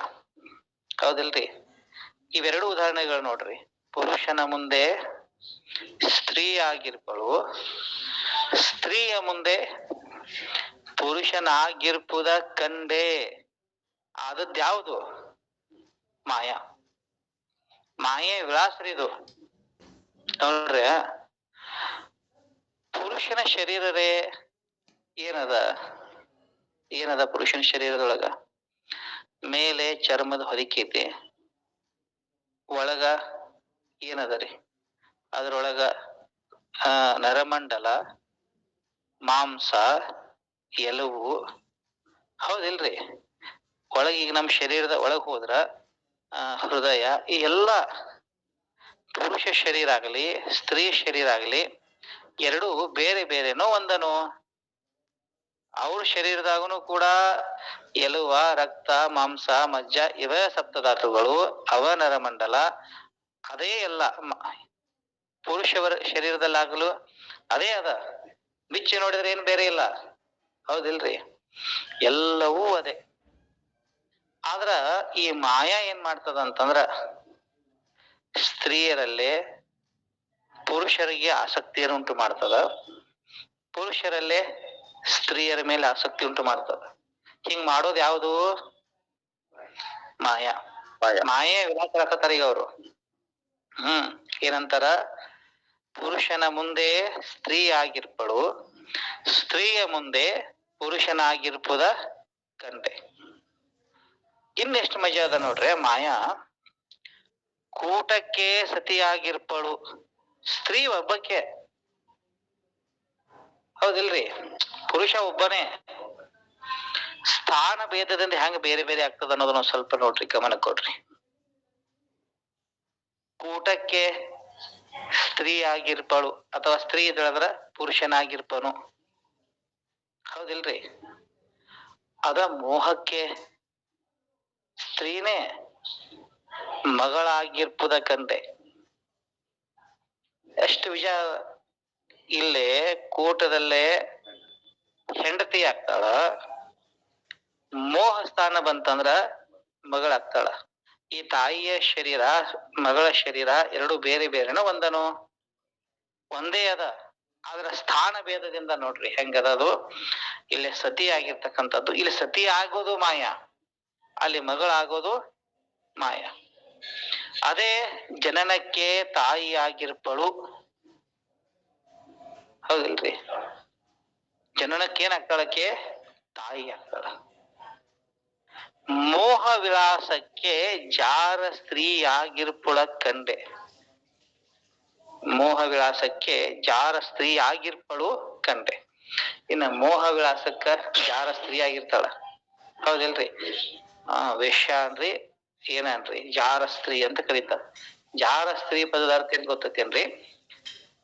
ಹೌದಿಲ್ರಿ? ಇವೆರಡು ಉದಾಹರಣೆಗಳು ನೋಡ್ರಿ. ಪುರುಷನ ಮುಂದೆ ಸ್ತ್ರೀ ಆಗಿರ್ಪಳು, ಸ್ತ್ರೀಯ ಮುಂದೆ ಪುರುಷನಾಗಿರ್ಪುದ ಕಂಡೆ. ಆದದ್ದು ಯಾವುದು? ಮಾಯಾ. ಮಾಯೆ ವಿಳಾಸ್ರಿ ಇದು ನೋಡ್ರಿ. ಪುರುಷನ ಶರೀರರೇ ಏನದ ಪುರುಷನ ಶರೀರದೊಳಗ? ಮೇಲೆ ಚರ್ಮದ ಹೊದಿಕೆ ಐತಿ, ಒಳಗ ಏನದ ರೀ? ಅದ್ರೊಳಗ ನರಮಂಡಲ, ಮಾಂಸ, ಎಲುಬು, ಹೌದಿಲ್ರಿ? ಒಳಗ ಈಗ ನಮ್ಮ ಶರೀರದ ಒಳಗ್ ಹೋದ್ರ ಹೃದಯ, ಈ ಎಲ್ಲ ಪುರುಷ ಶರೀರ ಆಗಲಿ ಸ್ತ್ರೀ ಶರೀರ ಆಗಲಿ ಎರಡು ಬೇರೆ ಬೇರೆನೋ ಒಂದನೋ? ಅವ್ರ ಶರೀರದಾಗನು ಕೂಡ ಎಲುವ, ರಕ್ತ, ಮಾಂಸ, ಮಜ್ಜ ಇವ ಸಪ್ತಧಾತುಗಳು, ಅವ ನರಮಂಡಲ, ಅದೇ ಎಲ್ಲ ಪುರುಷವರ ಶರೀರದಲ್ಲಾಗಲು ಅದೇ ಅದ. ಬಿಚ್ಚಿ ನೋಡಿದ್ರೆ ಏನ್ ಬೇರೆ ಇಲ್ಲ, ಹೌದಿಲ್ರಿ? ಎಲ್ಲವೂ ಅದೇ. ಆದ್ರ ಈ ಮಾಯಾ ಏನ್ ಮಾಡ್ತದ ಅಂತಂದ್ರ, ಸ್ತ್ರೀಯರಲ್ಲೇ ಪುರುಷರಿಗೆ ಆಸಕ್ತಿಯನ್ನು ಉಂಟು ಮಾಡ್ತದ, ಪುರುಷರಲ್ಲೇ ಸ್ತ್ರೀಯರ ಮೇಲೆ ಆಸಕ್ತಿ ಉಂಟು ಮಾಡ್ತದ. ಹಿಂಗ್ ಮಾಡೋದು ಯಾವುದು? ಮಾಯಾ. ಮಾಯೆ ವಿಳಾಸ ಈಗ ಅವರು. ಏನಂತಾರ? ಪುರುಷನ ಮುಂದೆ ಸ್ತ್ರೀ ಆಗಿರ್ಪಳು, ಸ್ತ್ರೀಯ ಮುಂದೆ ಪುರುಷನಾಗಿರ್ಪುದ ಕಂಡೆ. ಇನ್ನೆಷ್ಟು ಮಜಾ ಅದ ನೋಡ್ರಿ ಮಾಯಾ. ಕೂಟಕ್ಕೆ ಸತಿಯಾಗಿರ್ಪಳು, ಸ್ತ್ರೀ ಒಬ್ಬಕ್ಕೆ, ಹೌದಿಲ್ರಿ? ಪುರುಷ ಒಬ್ಬನೇ. ಸ್ಥಾನ ಭೇದದಿಂದ ಹೆಂಗ ಬೇರೆ ಬೇರೆ ಆಗ್ತದ ಅನ್ನೋದನ್ನ ಸ್ವಲ್ಪ ನೋಡ್ರಿ, ಗಮನ ಕೊಡ್ರಿ. ಕೂಟಕ್ಕೆ ಸ್ತ್ರೀ ಆಗಿರ್ಪಳು ಅಥವಾ ಸ್ತ್ರೀ ಇದ್ರ ಪುರುಷನಾಗಿರ್ಪನು, ಹೌದಿಲ್ರಿ? ಅದ ಮೋಹಕ್ಕೆ ಸ್ತ್ರೀನೇ ಮಗಳಾಗಿರ್ಪುದ ಕಂಡೆ. ಎಷ್ಟು ವಿಜಯ! ಇಲ್ಲೇ ಕೂಟದಲ್ಲೇ ಹೆಂಡತಿ ಆಗ್ತಾಳ, ಮೋಹ ಸ್ಥಾನ ಬಂತಂದ್ರ ಮಗಳಾಗ್ತಾಳ. ಈ ತಾಯಿಯ ಶರೀರ ಮಗಳ ಶರೀರ ಎರಡು ಬೇರೆ ಬೇರೆನೋ ಒಂದನೋ? ಒಂದೇ ಅದ. ಆದ್ರ ಸ್ಥಾನ ಭೇದದಿಂದ ನೋಡ್ರಿ ಹೆಂಗದ ಅದು. ಇಲ್ಲಿ ಸತಿ ಆಗಿರ್ತಕ್ಕಂಥದ್ದು, ಇಲ್ಲಿ ಸತಿ ಆಗೋದು ಮಾಯಾ, ಅಲ್ಲಿ ಮಗಳಾಗೋದು ಮಾಯಾ. ಅದೇ ಜನನಕ್ಕೆ ತಾಯಿ ಆಗಿರ್ಪಳು, ಹೌದಿಲ್ರಿ? ಜನನಕ್ಕೆ ಏನಾಗ್ತಾಳಕ್ಕೆ? ತಾಯಿ ಆಗ್ತಾಳ. ಮೋಹ ವಿಳಾಸಕ್ಕೆ ಜಾರ ಸ್ತ್ರೀ ಆಗಿರ್ಪುಳ ಕಂಡೆ. ಮೋಹ ವಿಳಾಸಕ್ಕೆ ಜಾರ ಸ್ತ್ರೀ ಆಗಿರ್ಪಳು ಕಂಡೆ. ಇನ್ನ ಮೋಹ ವಿಳಾಸಕ್ಕ ಜಾರ ಸ್ತ್ರೀ ಆಗಿರ್ತಾಳ, ಹೌದಿಲ್ರಿ? ವೇಶ್ಯ ಅನ್ರಿ, ಏನನ್ರಿ? ಜಾರ ಸ್ತ್ರೀ ಅಂತ ಕರೀತಾರ. ಜಾರ ಸ್ತ್ರೀ ಪದದ ಅರ್ಥ ಏನ್ ಗೊತ್ತೇನ್ರಿ?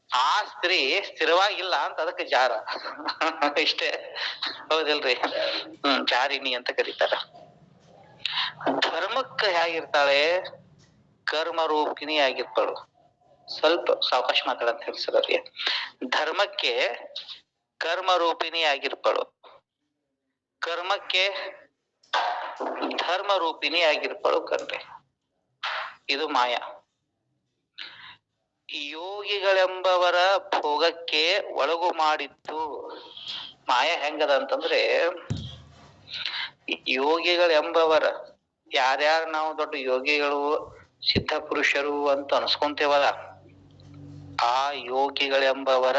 ಆ ಸ್ತ್ರೀ ಸ್ಥಿರವಾಗಿಲ್ಲ ಅಂತ, ಅದಕ್ಕೆ ಜಾರ ಇಷ್ಟೇ, ಹೌದಿಲ್ರಿ? ಜಾರಿಣಿ ಅಂತ ಕರೀತಾರ. ಧರ್ಮಕ್ಕ ಹೇಗಿರ್ತಾಳೆ? ಕರ್ಮ ರೂಪಿಣಿ ಆಗಿರ್ತಾಳು. ಸ್ವಲ್ಪ ಸಾವಕಾಶ ಮಾತಾಡಂತ ಹೇಳ್ಸರಿ. ಧರ್ಮಕ್ಕೆ ಕರ್ಮ ರೂಪಿಣಿ ಆಗಿರ್ಪಳು, ಕರ್ಮಕ್ಕೆ ಧರ್ಮ ರೂಪಿಣಿ ಆಗಿರ್ಪಳು ಕಂಡ್ರೆ. ಇದು ಮಾಯಾ. ಯೋಗಿಗಳೆಂಬವರ ಭೋಗಕ್ಕೆ ಒಳಗು ಮಾಡಿತ್ತು. ಮಾಯಾ ಹೆಂಗದ ಅಂತಂದ್ರೆ, ಯೋಗಿಗಳೆಂಬವರ, ಯಾರ್ಯಾರು ನಾವು ದೊಡ್ಡ ಯೋಗಿಗಳು ಸಿದ್ಧ ಪುರುಷರು ಅಂತ ಅನ್ಸ್ಕೊಂತೇವಲ್ಲ, ಆ ಯೋಗಿಗಳೆಂಬವರ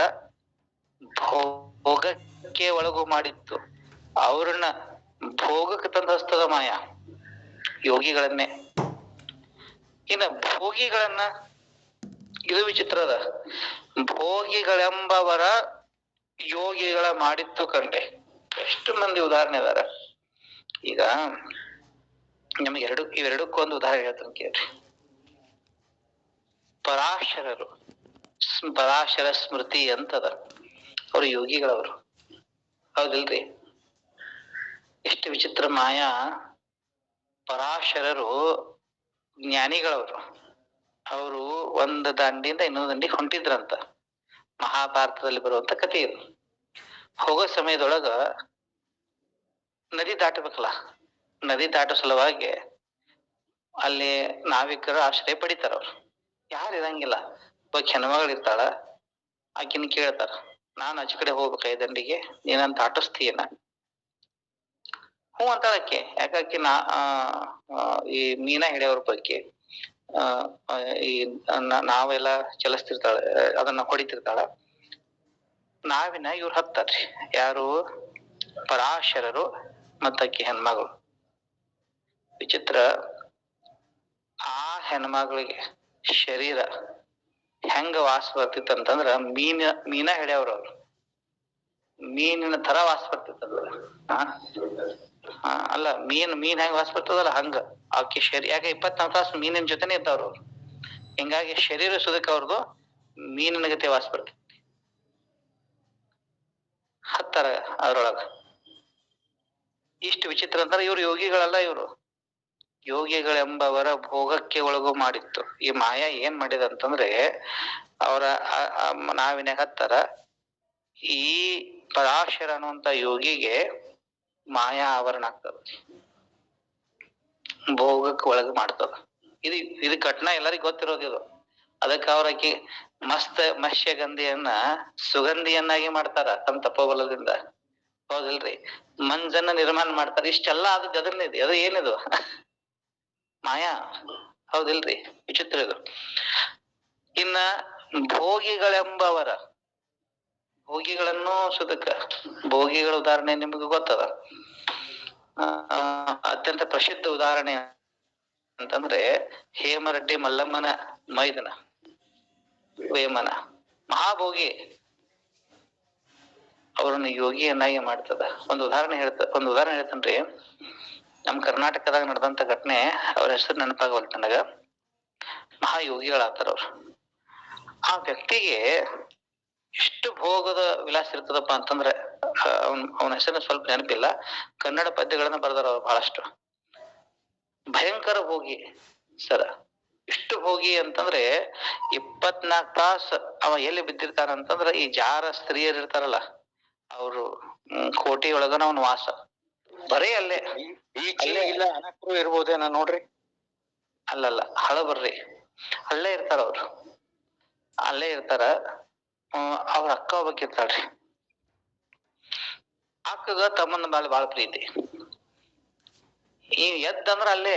ಭೋಗಕ್ಕೆ ಒಳಗು ಮಾಡಿತ್ತು. ಅವ್ರನ್ನ ಭೋಗಕ್ಕೆ ತಂದಸ್ತದ ಮಾಯಾ, ಯೋಗಿಗಳನ್ನೇ. ಇನ್ನ ಭೋಗಿಗಳನ್ನ, ಇದು ವಿಚಿತ್ರದ, ಭೋಗಿಗಳೆಂಬವರ ಯೋಗಿಗಳ ಮಾಡಿತ್ತು ಕಂಡೆ. ಎಷ್ಟು ಮಂದಿ ಉದಾಹರಣೆ ಅದಾರ. ಈಗ ನಿಮಗೆ ಇವೆರಡಕ್ಕೊಂದು ಉದಾಹರಣೆ ಹೇಳ್ತಾನೆ ಕೇಳ್ರಿ. ಪರಾಶರರು, ಪರಾಶರ ಸ್ಮೃತಿ ಅಂತದ. ಅವ್ರು ಯೋಗಿಗಳವರು, ಹೌದಿಲ್ರಿ? ಎಷ್ಟು ವಿಚಿತ್ರ ಮಾಯಾ. ಪರಾಶರರು ಜ್ಞಾನಿಗಳವರು. ಅವರು ಒಂದು ದಂಡಿಯಿಂದ ಇನ್ನೊಂದು ದಂಡಿ ಹೊಂಟಿದ್ರಂತ. ಮಹಾಭಾರತದಲ್ಲಿ ಬರುವಂತ ಕಥೆ ಇದು. ಹೋಗೋ ಸಮಯದೊಳಗ ನದಿ ದಾಟಬೇಕಲ್ಲ, ನದಿ ದಾಟೋ ಸಲುವಾಗಿ ಅಲ್ಲಿ ನಾವಿಕರು ಆಶ್ರಯ ಪಡಿತಾರ. ಅವ್ರು ಯಾರು ಇರಂಗಿಲ್ಲ. ಒಬ್ಬ ಹೆಣ್ಮಗಳು ಇರ್ತಾಳ, ಆಕಿನ ಕೇಳ್ತಾರ, ನಾನು ಆಚೆ ಕಡೆ ಹೋಗ್ಬೇಕ ಈ ದಂಡಿಗೆ, ನೀನಂತ ದಾಟಿಸ್ತೀಯನ? ಹ್ಞೂ ಅಂತಾಳಕ್ಕೆ. ಯಾಕಾಕಿ ಈ ಮೀನ ಹಿಡಿಯೋರ ಬಗ್ಗೆ ಈ ನಾವೆಲ್ಲ ಚಲಿಸ್ತಿರ್ತಾಳ, ಅದನ್ನ ಹೊಡಿತಿರ್ತಾಳ. ನಾವಿನ ಇವ್ರು ಹತ್ತಾರ್ರಿ. ಯಾರು? ಪರಾಶರರು ಮತ್ತಕ್ಕಿ ಹೆಣ್ಮಗಳು. ವಿಚಿತ್ರ. ಆ ಹೆಣ್ಮಗಳಿಗೆ ಶರೀರ ಹೆಂಗ ವಾಸ ಬರ್ತಿತ್ತಂತಂದ್ರ ಮೀನ ಹಿಡಿಯವ್ರ ಅವ್ರು. ಮೀನಿನ ತರ ವಾಸ ಬರ್ತಿತ್ತಲ್ಲ. ಅಲ್ಲ, ಮೀನ್ ಹೆಂಗ ವಾಸ ಬರ್ತದಲ್ಲ ಹಂಗ ಆಕೆ ಶರೀರ. ಯಾಕೆ 24 ತಾಸು ಮೀನಿನ ಜೊತೆನೆ ಇದ್ದವ್ರು ಅವ್ರು. ಹಿಂಗಾಗಿ ಶರೀರ ಸುದಕ ಅವ್ರದ್ದು ಮೀನಿನ ಗತೆ ವಾಸ ಬರ್ತೈತಿ. ಹತ್ತಾರ ಅದ್ರೊಳಗ. ಇಷ್ಟು ವಿಚಿತ್ರ ಅಂತಾರ. ಇವ್ರು ಯೋಗಿಗಳಲ್ಲ. ಇವ್ರು ಯೋಗಿಗಳೆಂಬವರ ಭೋಗಕ್ಕೆ ಒಳಗು ಮಾಡಿತ್ತು. ಈ ಮಾಯಾ ಏನ್ ಮಾಡಿದ ಅಂತಂದ್ರೆ, ಅವರ ನಾವಿನ ಹತ್ತಾರ. ಈ ಪರಾಶರ ಅನ್ನುವಂತ ಯೋಗಿಗೆ ಮಾಯಾ ಆವರಣ ಆಗ್ತದ, ಭೋಗಕ್ಕೆ ಒಳಗ ಮಾಡ್ತದ. ಇದು ಘಟನಾ ಎಲ್ಲರಿಗೂ ಗೊತ್ತಿರೋದು ಇದು. ಅದಕ್ಕೆ ಅವ್ರಾಕಿ ಮತ್ಸ್ಯಗಂಧಿಯನ್ನ ಸುಗಂಧಿಯನ್ನಾಗಿ ಮಾಡ್ತಾರ ತಮ್ಮ ತಪೋಬಲದಿಂದ, ಹೌದಿಲ್ರಿ? ಮಂಜನ್ನ ನಿರ್ಮಾಣ ಮಾಡ್ತಾರ. ಇಷ್ಟೆಲ್ಲ ಅದು ಅದನ್ನಿದೆ. ಅದು ಏನಿದು? ಮಾಯಾ, ಹೌದಿಲ್ರಿ? ವಿಚಿತ್ರ ಇದು. ಇನ್ನ ಭೋಗಿಗಳೆಂಬವರ, ಭೋಗಿಗಳನ್ನು ಸುದಕ, ಭೋಗಿಗಳ ಉದಾಹರಣೆ ನಿಮ್ಗೆ ಗೊತ್ತದ. ಅತ್ಯಂತ ಪ್ರಸಿದ್ಧ ಉದಾಹರಣೆ ಅಂತಂದ್ರೆ ಹೇಮರೆಡ್ಡಿ ಮಲ್ಲಮ್ಮನ ಮೈದನ ವೇಮನ, ಮಹಾಭೋಗಿ. ಅವ್ರನ್ನ ಯೋಗಿಯನ್ನಾಗಿ ಮಾಡ್ತದ. ಒಂದು ಉದಾಹರಣೆ ಹೇಳ್ತೇನ್ರಿ. ನಮ್ ಕರ್ನಾಟಕದಾಗ ನಡೆದಂತ ಘಟನೆ. ಅವ್ರ ಹೆಸರು ನೆನಪಾಗವಲ್ತ ನನಗ. ಮಹಾಯೋಗಿಗಳಾಗ್ತಾರ ಅವ್ರು. ಆ ವ್ಯಕ್ತಿಗೆ ಎಷ್ಟು ಭೋಗದ ವಿಲಾಸ ಇರ್ತದಪ್ಪ ಅಂತಂದ್ರೆ, ಅವನ ಹೆಸರು ಸ್ವಲ್ಪ ನೆನಪಿಲ್ಲ. ಕನ್ನಡ ಪದ್ಯಗಳನ್ನ ಬರ್ದಾರ ಅವ್ರು ಬಹಳಷ್ಟು. ಭಯಂಕರ ಭೋಗಿ ಸರ. ಇಷ್ಟು ಭೋಗಿ ಅಂತಂದ್ರೆ 24 ತಾಸು ಅವ ಎಲ್ಲಿ ಬಿದ್ದಿರ್ತಾನ ಅಂತಂದ್ರ, ಈ ಜಾರ ಸ್ತ್ರೀಯರ್ ಇರ್ತಾರಲ್ಲ, ಅವರು ಕೋಟಿ ಒಳಗನ ಅವನ ವಾಸ ಬರೀ ಅಲ್ಲೇ. ಇಲ್ಲ ಅನಕರು ಇರ್ಬೋದೇನ ನೋಡ್ರಿ. ಅಲ್ಲಲ್ಲ, ಹಳಬರ್ರಿ. ಅಲ್ಲೇ ಇರ್ತಾರ ಅವ್ರು, ಅಲ್ಲೇ ಇರ್ತಾರ. ಅವ್ರ ಅಕ್ಕ ಒಬ್ಬಾಕಿ ಇರ್ತಾಳ್ರಿ. ಅಕ್ಕಗ ತಮ್ಮನ ಬಾಳ ಬಾಳ ಪ್ರೀತಿ. ಈ ಎದ್ದಂದ್ರ ಅಲ್ಲೇ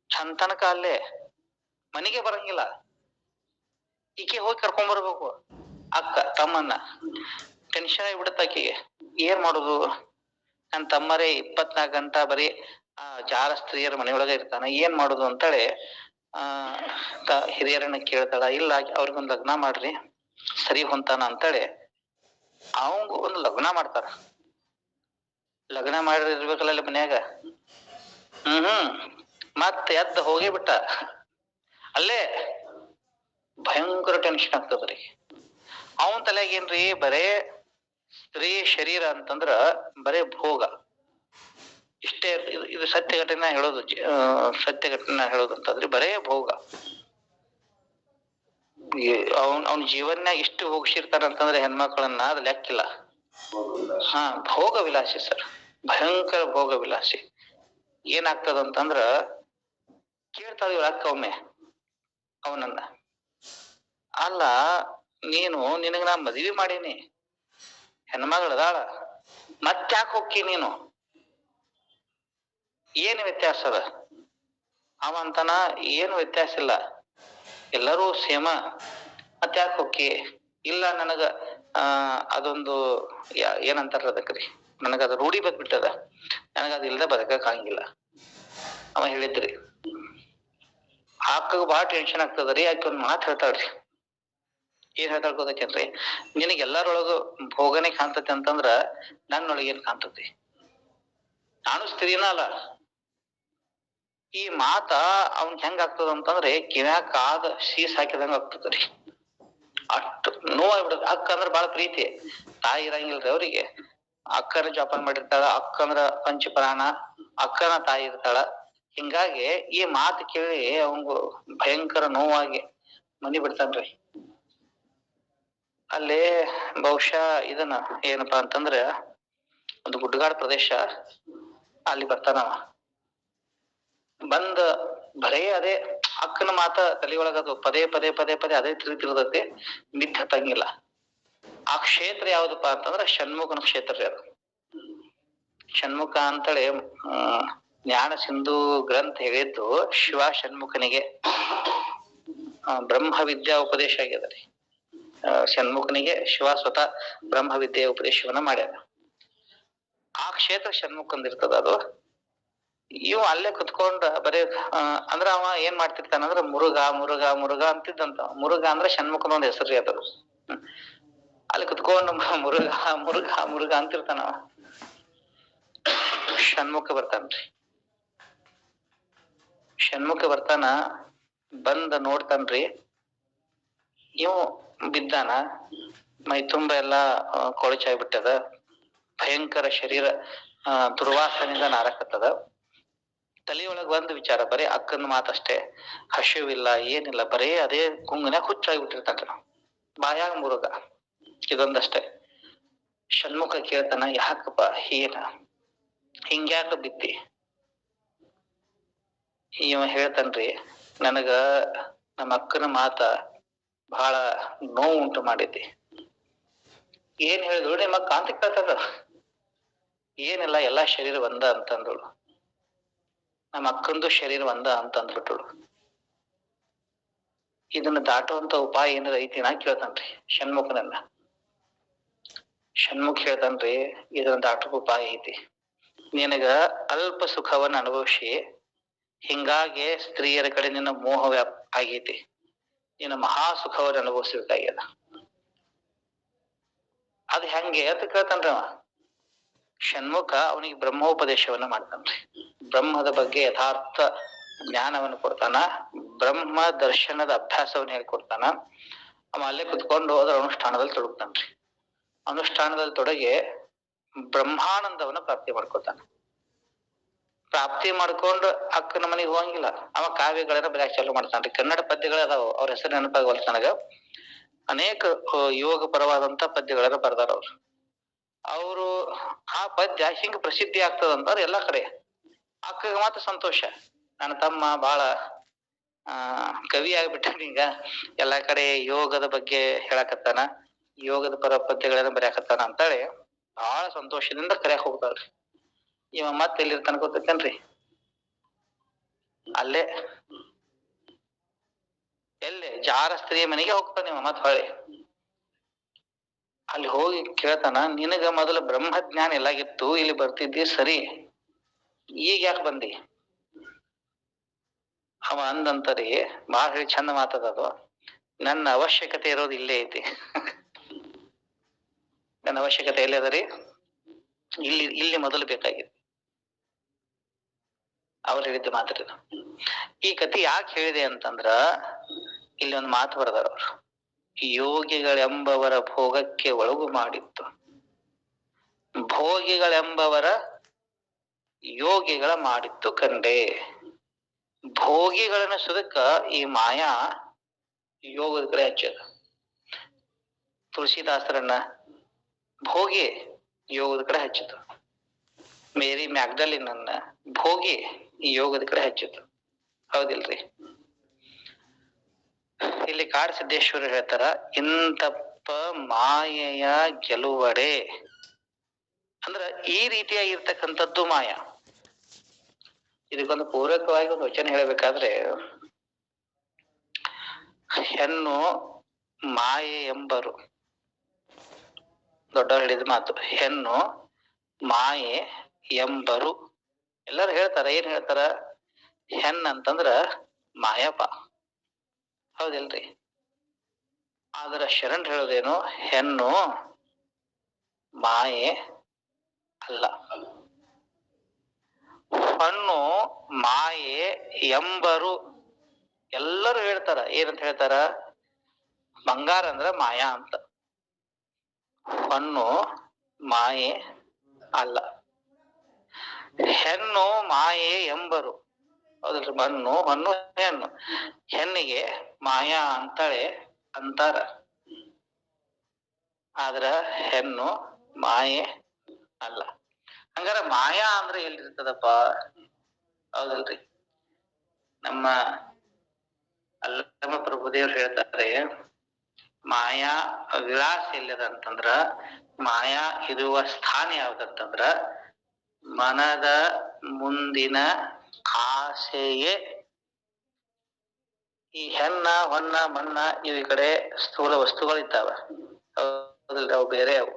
ಚಂತನಕ ಅಲ್ಲೇ, ಮನೆಗೆ ಬರಂಗಿಲ್ಲ. ಈಕೆ ಹೋಗಿ ಕರ್ಕೊಂಡ್ ಬರ್ಬೇಕು ಅಕ್ಕ ತಮ್ಮನ್ನ. ಟೆನ್ಷನ್ ಆಗಿಬಿಡುತ್ತ ಆಕೆಗೆ. ಏನ್ ಮಾಡುದು? ನನ್ ತಮ್ಮರೇ 24 ಗಂಟೆ ಬರೀ ಆ ಜಾರ ಸ್ತ್ರೀಯರ ಮನೆಯೊಳಗ ಇರ್ತಾನ, ಏನ್ ಮಾಡುದು ಅಂತೇಳಿ ಹಿರಿಯರನ್ನ ಕೇಳ್ತಾಳ. ಇಲ್ಲ, ಅವ್ರಿಗೊಂದ್ ಲಗ್ನ ಮಾಡ್ರಿ, ಸರಿ ಹೊಂತಾನ ಅಂತೇಳಿ ಅವಂಗ ಒಂದು ಲಗ್ನ ಮಾಡ್ತಾರ. ಲಗ್ನ ಮಾಡಿರ್ಬೇಕಲ್ಲ ಅಲ್ಲಿ ಮನ್ಯಾಗ. ಮತ್ತ ಎದ್ದ ಹೋಗಿ ಬಿಟ್ಟ. ಅಲ್ಲೇ ಭಯಂಕರ ಟೆನ್ಷನ್ ಆಗ್ತದ್ರಿ. ಅವನ್ ತಲೆಯಾಗ ಏನ್ರಿ, ಬರೇ ಸ್ತ್ರೀ ಶರೀರ ಅಂತಂದ್ರ ಬರೇ ಭೋಗ ಇಷ್ಟೇ. ಇದು ಸತ್ಯ ಘಟನೆ ಹೇಳೋದು, ಅಂತಂದ್ರೆ ಬರೇ ಭೋಗ. ಅವನ ಜೀವನ್ಯಾಗ ಇಷ್ಟು ಹೋಗಿಸಿರ್ತಾರ ಅಂತಂದ್ರೆ ಹೆಣ್ಮಕ್ಳನ್ನ, ಅದು ಲೆಕ್ಕಿಲ್ಲ. ಭೋಗ ವಿಲಾಸಿ ಸರ್, ಭಯಂಕರ ಭೋಗ ವಿಲಾಸಿ. ಏನಾಗ್ತದಂತಂದ್ರ, ಕೇಳ್ತಾಳ ಇವ್ರ ಅಕ್ಕ ಒಮ್ಮೆ ಅವನನ್ನ, ಅಲ್ಲ ನಿನಗ ನಾ ಮದ್ವಿ ಮಾಡೀನಿ, ಹೆಣ್ಮಗಳದಾಳ, ಮತ್ತ್ಯಾಕ ಹೋಕ್ಕಿ ನೀನು? ಏನ್ ವ್ಯತ್ಯಾಸ ಅದ? ಅವ ಅಂತಾನ, ಏನು ವ್ಯತ್ಯಾಸ ಇಲ್ಲ, ಎಲ್ಲರೂ ಸೇಮ, ಮತ್ತ್ಯಾಕ ಹೋಕ್ಕಿ? ಇಲ್ಲ, ನನಗ ಅದೊಂದು ಏನಂತಾರ ಅದಕ್ರಿ, ನನಗದ ರೂಢಿ ಬಂದ್ಬಿಟ್ಟದ, ನನಗದ ಇಲ್ದ ಬದುಕಕ್ ಆಗಂಗಿಲ್ಲ. ಅವ ಹೇಳಿದ್ರಿ. ಅಕ್ಕಗ ಬಾಳ ಟೆನ್ಷನ್ ಆಗ್ತದ್ರಿ. ಆಕೆ ಒಂದ್ ಮಾತು ಹೇಳ್ತಾಳ್ರಿ. ಏನ್ ಹೇಳ್ತಾಳ ಗೊತ್ತೈತೇನ್ರಿ? ನಿನಗೆ ಎಲ್ಲರೊಳಗು ಭೋಗನೆ ಕಾಣ್ತತಿ ಅಂತಂದ್ರ ನನ್ನೊಳಗೇನ್ ಕಾಣ್ತತಿ? ನಾನು ಸ್ತ್ರೀನ ಅಲ್ಲ. ಈ ಮಾತ ಅವನ್ ಹೆಂಗ ಆಗ್ತದ ಅಂತಂದ್ರೆ ಕಿವ್ಯಾಗ ಕಾದ ಶೀಸ್ ಹಾಕಿದಂಗ ಆಗ್ತದ್ರಿ. ಅಷ್ಟು ನೋವಾಗ್ಬಿಡದ. ಅಕ್ಕ ಅಂದ್ರ ಬಾಳ ಪ್ರೀತಿ. ತಾಯಿ ಇರಂಗಿಲ್ರಿ ಅವ್ರಿಗೆ. ಅಕ್ಕನ ಜೋಪಾನ ಮಾಡಿರ್ತಾಳ, ಅಕ್ಕಂದ್ರ ಪಂಚಪ್ರಾಣ, ಅಕ್ಕನ ತಾಯಿ ಇರ್ತಾಳ. ಹಿಂಗಾಗಿ ಈ ಮಾತು ಕೇಳಿ ಅವಂಗ ಭಯಂಕರ ನೋವಾಗಿ ಮನಿ ಬಿಡ್ತಾನ್ರಿ. ಅಲ್ಲಿ ಬಹುಶಃ ಇದನ್ನ ಏನಪ್ಪಾ ಅಂತಂದ್ರ ಒಂದು ಗುಡ್ಡಗಾಡ ಪ್ರದೇಶ, ಅಲ್ಲಿ ಬರ್ತಾನವ. ಬಂದ ಬರೇ ಅದೇ ಅಕ್ಕನ ಮಾತ ತಲೆಯೊಳಗ ಅದು ಪದೇ ಪದೇ ಪದೇ ಪದೇ ಅದೇ ತಿರುಗ್ತಿರ್ತೈತಿ, ನಿದ್ದೆ ಹತ್ತಂಗಿಲ್ಲ. ಆ ಕ್ಷೇತ್ರ ಯಾವ್ದಪ್ಪ ಅಂತಂದ್ರ ಷಣ್ಮುಖನ ಕ್ಷೇತ್ರ ರೀ ಅದು. ಷಣ್ಮುಖ ಅಂತೇಳಿ ಜ್ಞಾನ ಸಿಂಧು ಗ್ರಂಥ ಹೇಳಿದ್ದು ಶಿವ ಷಣ್ಮುಖನಿಗೆ ಬ್ರಹ್ಮ ವಿದ್ಯಾ ಉಪದೇಶ ಆಗ್ಯದ ರೀ. ಷಣ್ಮುಖನಿಗೆ ಶಿವ ಸ್ವತಃ ಬ್ರಹ್ಮ ವಿದ್ಯೆಯ ಉಪದೇಶವನ್ನ ಮಾಡ್ಯಾರ. ಆ ಕ್ಷೇತ್ರ ಷಣ್ಮುಖಂದಿರ್ತದ ಅದು. ಇವ್ ಅಲ್ಲೇ ಕುತ್ಕೊಂಡ ಬರೇ ಅಂದ್ರ ಅವ ಏನ್ ಮಾಡ್ತಿರ್ತಾನಂದ್ರ ಮುರುಘ ಮುರುಘ ಮುರುಘ ಅಂತಿದ್ದಂತ. ಮುರುಘ ಅಂದ್ರ ಷಣ್ಮುಖನ ಒಂದ್ ಹೆಸರು ಅದು. ಅಲ್ಲಿ ಕುತ್ಕೊಂಡು ಮುರುಘ ಮುರುಘ ಮುರುಘ ಅಂತಿರ್ತಾನವ. ಷಣ್ಮುಖ ಬರ್ತಾನ್ರಿ. ಷಣ್ಮುಖ ಬರ್ತಾನ, ಬಂದ ನೋಡ್ತಾನ್ರಿ. ಇವ್ ಬಿದ್ದಾನ, ಮೈ ತುಂಬ ಎಲ್ಲಾ ಕೊಳಚಾಗ್ಬಿಟ್ಟದ, ಭಯಂಕರ ಶರೀರ ದುರ್ವಾಸನೆಯಿಂದ ನಾರಕತ್ತದ. ತಲೆಯೊಳಗ ಒಂದು ವಿಚಾರ, ಬರೀ ಅಕ್ಕನ ಮಾತಷ್ಟೇ, ಹಸಿವಿಲ್ಲ ಏನಿಲ್ಲ, ಬರೇ ಅದೇ ಗುಂಗನ್ಯಾಗ ಹುಚ್ಚಾಗ್ಬಿಟ್ಟಿರ್ತಾನ್ರಿ. ಬಾಯಾಗ ಮುರುಗ ಇದೊಂದಷ್ಟೇ. ಷಣ್ಮುಖ ಕೇಳ್ತಾನ, ಯಾಕಪ್ಪ ಏನ ಹಿಂಗ್ಯಾಕ ಬಿದ್ದಿ? ಇವ ಹೇಳ್ತಾನ್ರಿ, ನನಗ ನಮ್ಮ ಅಕ್ಕನ ಮಾತ ಬಹಳ ನೋವು ಉಂಟು ಮಾಡಿದ್ದಿ. ಏನ್ ಹೇಳಿದ್ರು ನಿಮ್ಮ ಅಕ್ಕ ಅಂತ ಕೇಳ್ತದ. ಏನಿಲ್ಲ, ಎಲ್ಲಾ ಶರೀರ ಒಂದ ಅಂತಂದಳು. ನಮ್ಮ ಅಕ್ಕಂದು ಶರೀರ ಒಂದ ಅಂತಂದ್ಬಿಟ್ಟಳು. ಇದನ್ನ ದಾಟುವಂತ ಉಪಾಯ ಏನಾರ ಐತಿ ನಾ ಕೇಳ್ತಾನ್ರಿ ಷಣ್ಮುಖನನ್ನ. ಷಣ್ಮುಖ ಹೇಳ್ತಾನ್ರಿ, ಇದನ್ನ ದಾಟುವ ಉಪಾಯ ಐತಿ. ನಿನಗ ಅಲ್ಪ ಸುಖವನ್ನ ಅನುಭವಿಸಿ, ಹಿಂಗಾಗಿ ಸ್ತ್ರೀಯರ ಕಡೆ ನಿನ್ನ ಮೋಹ ಆಗೈತಿ. ನಿನ್ನ ಮಹಾ ಸುಖವನ್ನ ಅನುಭವಿಸ್ಬೇಕಾಗ್ಯದ. ಅದ್ ಹೆಂಗೆ ಅಂತ ಕೇಳ್ತಾನ್ರಿ ಅವ. ಷಣ್ಮುಖ ಅವನಿಗೆ ಬ್ರಹ್ಮೋಪದೇಶವನ್ನ ಮಾಡ್ತಾನ್ರಿ. ಬ್ರಹ್ಮದ ಬಗ್ಗೆ ಯಥಾರ್ಥ ಜ್ಞಾನವನ್ನು ಕೊಡ್ತಾನ, ಬ್ರಹ್ಮ ದರ್ಶನದ ಅಭ್ಯಾಸವನ್ನು ಹೇಳ್ಕೊಡ್ತಾನ. ಅವ ಅಲ್ಲೇ ಕುತ್ಕೊಂಡು ಅದರ ಅನುಷ್ಠಾನದಲ್ಲಿ ತೊಡಗ್ತಾನ್ರಿ. ಅನುಷ್ಠಾನದಲ್ಲಿ ತೊಡಗಿ ಬ್ರಹ್ಮಾನಂದವನ್ನ ಪ್ರಾಪ್ತಿ ಮಾಡ್ಕೊತಾನ. ಪ್ರಾಪ್ತಿ ಮಾಡ್ಕೊಂಡು ಅಕ್ಕನ ಮನೆಗೆ ಹೋಗಂಗಿಲ್ಲ, ಅವ ಕಾವ್ಯಗಳನ್ನ ಬರೆಯಕ್ ಚಾಲು ಮಾಡ್ತಾನ್ರಿ. ಕನ್ನಡ ಪದ್ಯಗಳ ಅದಾವ, ಅವ್ರ ಹೆಸರು ನೆನಪಾಗವಲ್ತ ನನಗ. ಅನೇಕ ಯೋಗ ಪರವಾದಂತ ಪದ್ಯಗಳನ್ನ ಬರ್ದಾರ ಅವ್ರು. ಅವರು ಆ ಪದ್ಯ ಹಿಂಗ ಪ್ರಸಿದ್ಧಿ ಆಗ್ತದಂತಾರ ಎಲ್ಲಾ ಕಡೆ. ಅಕ್ಕಗ ಮಾತ್ರ ಸಂತೋಷ, ನನ್ನ ತಮ್ಮ ಬಹಳ ಕವಿ ಆಗ್ಬಿಟ್ಟಾನ, ಈಗ ಎಲ್ಲಾ ಕಡೆ ಯೋಗದ ಬಗ್ಗೆ ಹೇಳಕತ್ತಾನ, ಯೋಗದ ಪರ ಪದ್ಯಗಳನ್ನ ಬರೆಯಕತ್ತಾನ ಅಂತೇಳಿ ಬಹಳ ಸಂತೋಷದಿಂದ ಕರೆಯಕ್ ಹೋಗ್ತಾಳ್ರಿ. ಇವ ಮತ್ತೆ ಎಲ್ಲಿರ್ತಾನ ಗೊತ್ತೇನ್ರಿ? ಅಲ್ಲೇ ಎಲ್ಲೇ ಜಾರ ಸ್ತ್ರೀಯ ಮನೆಗೆ ಹೋಗ್ತಾನ ಇವ ಮತ್ ಹೊಳೆ. ಅಲ್ಲಿ ಹೋಗಿ ಕೇಳ್ತಾನ, ನಿನಗ ಮೊದಲು ಬ್ರಹ್ಮಜ್ಞಾನ ಎಲ್ಲಾಗಿತ್ತು, ಇಲ್ಲಿ ಬರ್ತಿದ್ದಿ ಸರಿ, ಈಗ ಯಾಕೆ ಬಂದಿ? ಅವ ಅಂದಂತರಿ ಬಾಳ ಹೇಳಿ ಚಂದ ಮಾತದದು, ನನ್ನ ಅವಶ್ಯಕತೆ ಇರೋದು ಇಲ್ಲೇ ಐತಿ. ನನ್ನ ಅವಶ್ಯಕತೆ ಎಲ್ಲಿ ಅದರಿ? ಇಲ್ಲಿ ಮೊದಲು ಬೇಕಾಗಿದೆ. ಅವ್ರು ಹೇಳಿದ್ದ ಮಾತ್ರ. ಈ ಕಥೆ ಯಾಕೆ ಹೇಳಿದೆ ಅಂತಂದ್ರ, ಇಲ್ಲಿ ಒಂದು ಮಾತು ಬರೆದಾರ ಅವ್ರು. ಯೋಗಿಗಳೆಂಬವರ ಭೋಗಕ್ಕೆ ಒಳಗು ಮಾಡಿತ್ತು, ಭೋಗಿಗಳೆಂಬವರ ಯೋಗಿಗಳ ಮಾಡಿತ್ತು ಕಂಡೆ. ಭೋಗಿಗಳನ್ನ ಸುದಕ್ಕ ಈ ಮಾಯಾ ಯೋಗದ ಕಡೆ ಹಚ್ಚದ. ತುಳಸಿದಾಸರನ್ನ ಭೋಗಿ ಯೋಗದ ಕಡೆ ಹಚ್ಚಿತು, ಮೇರಿ ಮ್ಯಾಗ್ಡಲಿನನ್ನ ಭೋಗಿ ಈ ಯೋಗದ ಕಡೆ ಹಚ್ಚಿತು. ಹೌದಿಲ್ರಿ? ಇಲ್ಲಿ ಕಾಡ ಸಿದ್ದೇಶ್ವರ ಹೇಳ್ತಾರ, ಇಂತಪ್ಪ ಮಾಯೆಯ ಗೆಲುವಡೆ ಅಂದ್ರ ಈ ರೀತಿಯಾಗಿರ್ತಕ್ಕಂಥದ್ದು ಮಾಯ. ಇದಕ್ಕೊಂದು ಪೂರಕವಾಗಿ ಒಂದು ವಚನ ಹೇಳಬೇಕಾದ್ರೆ, ಹೆಣ್ಣು ಮಾಯೆ ಎಂಬರು, ದೊಡ್ಡವರು ಹೇಳಿದ ಮಾತು, ಹೆಣ್ಣು ಮಾಯೆ ಎಂಬರು. ಎಲ್ಲರೂ ಹೇಳ್ತಾರ, ಏನ್ ಹೇಳ್ತಾರ? ಹೆಣ್ಣು ಅಂತಂದ್ರ ಮಾಯಪ್ಪ. ಹೌದಿಲ್ರಿ? ಆದ್ರ ಶರಣ್ ಹೇಳೋದೇನು? ಹೆಣ್ಣು ಮಾಯೆ ಅಲ್ಲ. ಹೆಣ್ಣು ಮಾಯೆ ಎಂಬರು. ಎಲ್ಲರೂ ಹೇಳ್ತಾರ, ಏನಂತ ಹೇಳ್ತಾರ? ಬಂಗಾರ ಅಂದ್ರ ಮಾಯಾ ಅಂತ, ಹೊನ್ನು ಮಾಯೆ ಅಲ್ಲ. ಹೆಣ್ಣು ಮಾಯೆ ಎಂಬರು. ಹೌದಲ್ರಿ? ಮಣ್ಣು ಹೊನ್ನು ಹೆಣ್ಣು. ಹೆಣ್ಣಿಗೆ ಮಾಯಾ ಅಂತಾಳೆ ಅಂತಾರ. ಆದ್ರ ಹೆಣ್ಣು ಮಾಯೆ ಅಲ್ಲ. ಹಂಗಾರ ಮಾಯಾ ಅಂದ್ರೆ ಎಲ್ಲಿರ್ತದಪ್ಪ? ಹೌದಲ್ರಿ? ನಮ್ಮ ಅಲ್ಲಮ ಪ್ರಭುದೇವ್ರು ಹೇಳ್ತಾರೆ, ಮಾಯಾ ವಿಳಾಸ ಎಲ್ಲಿದ ಅಂತಂದ್ರ, ಮಾಯಾ ಇರುವ ಸ್ಥಾನ ಯಾವ್ದಂತಂದ್ರ ಮನದ ಮುಂದಿನ ಆಸೆಯೇ. ಈ ಹೆಣ್ಣ ಹೊನ್ನ ಮಣ್ಣ ಇವ್ ಕಡೆ ಸ್ಥೂಲ ವಸ್ತುಗಳಿದ್ದಾವ, ಹೌದಲ್ರಿ? ಅವು ಬೇರೆ, ಅವು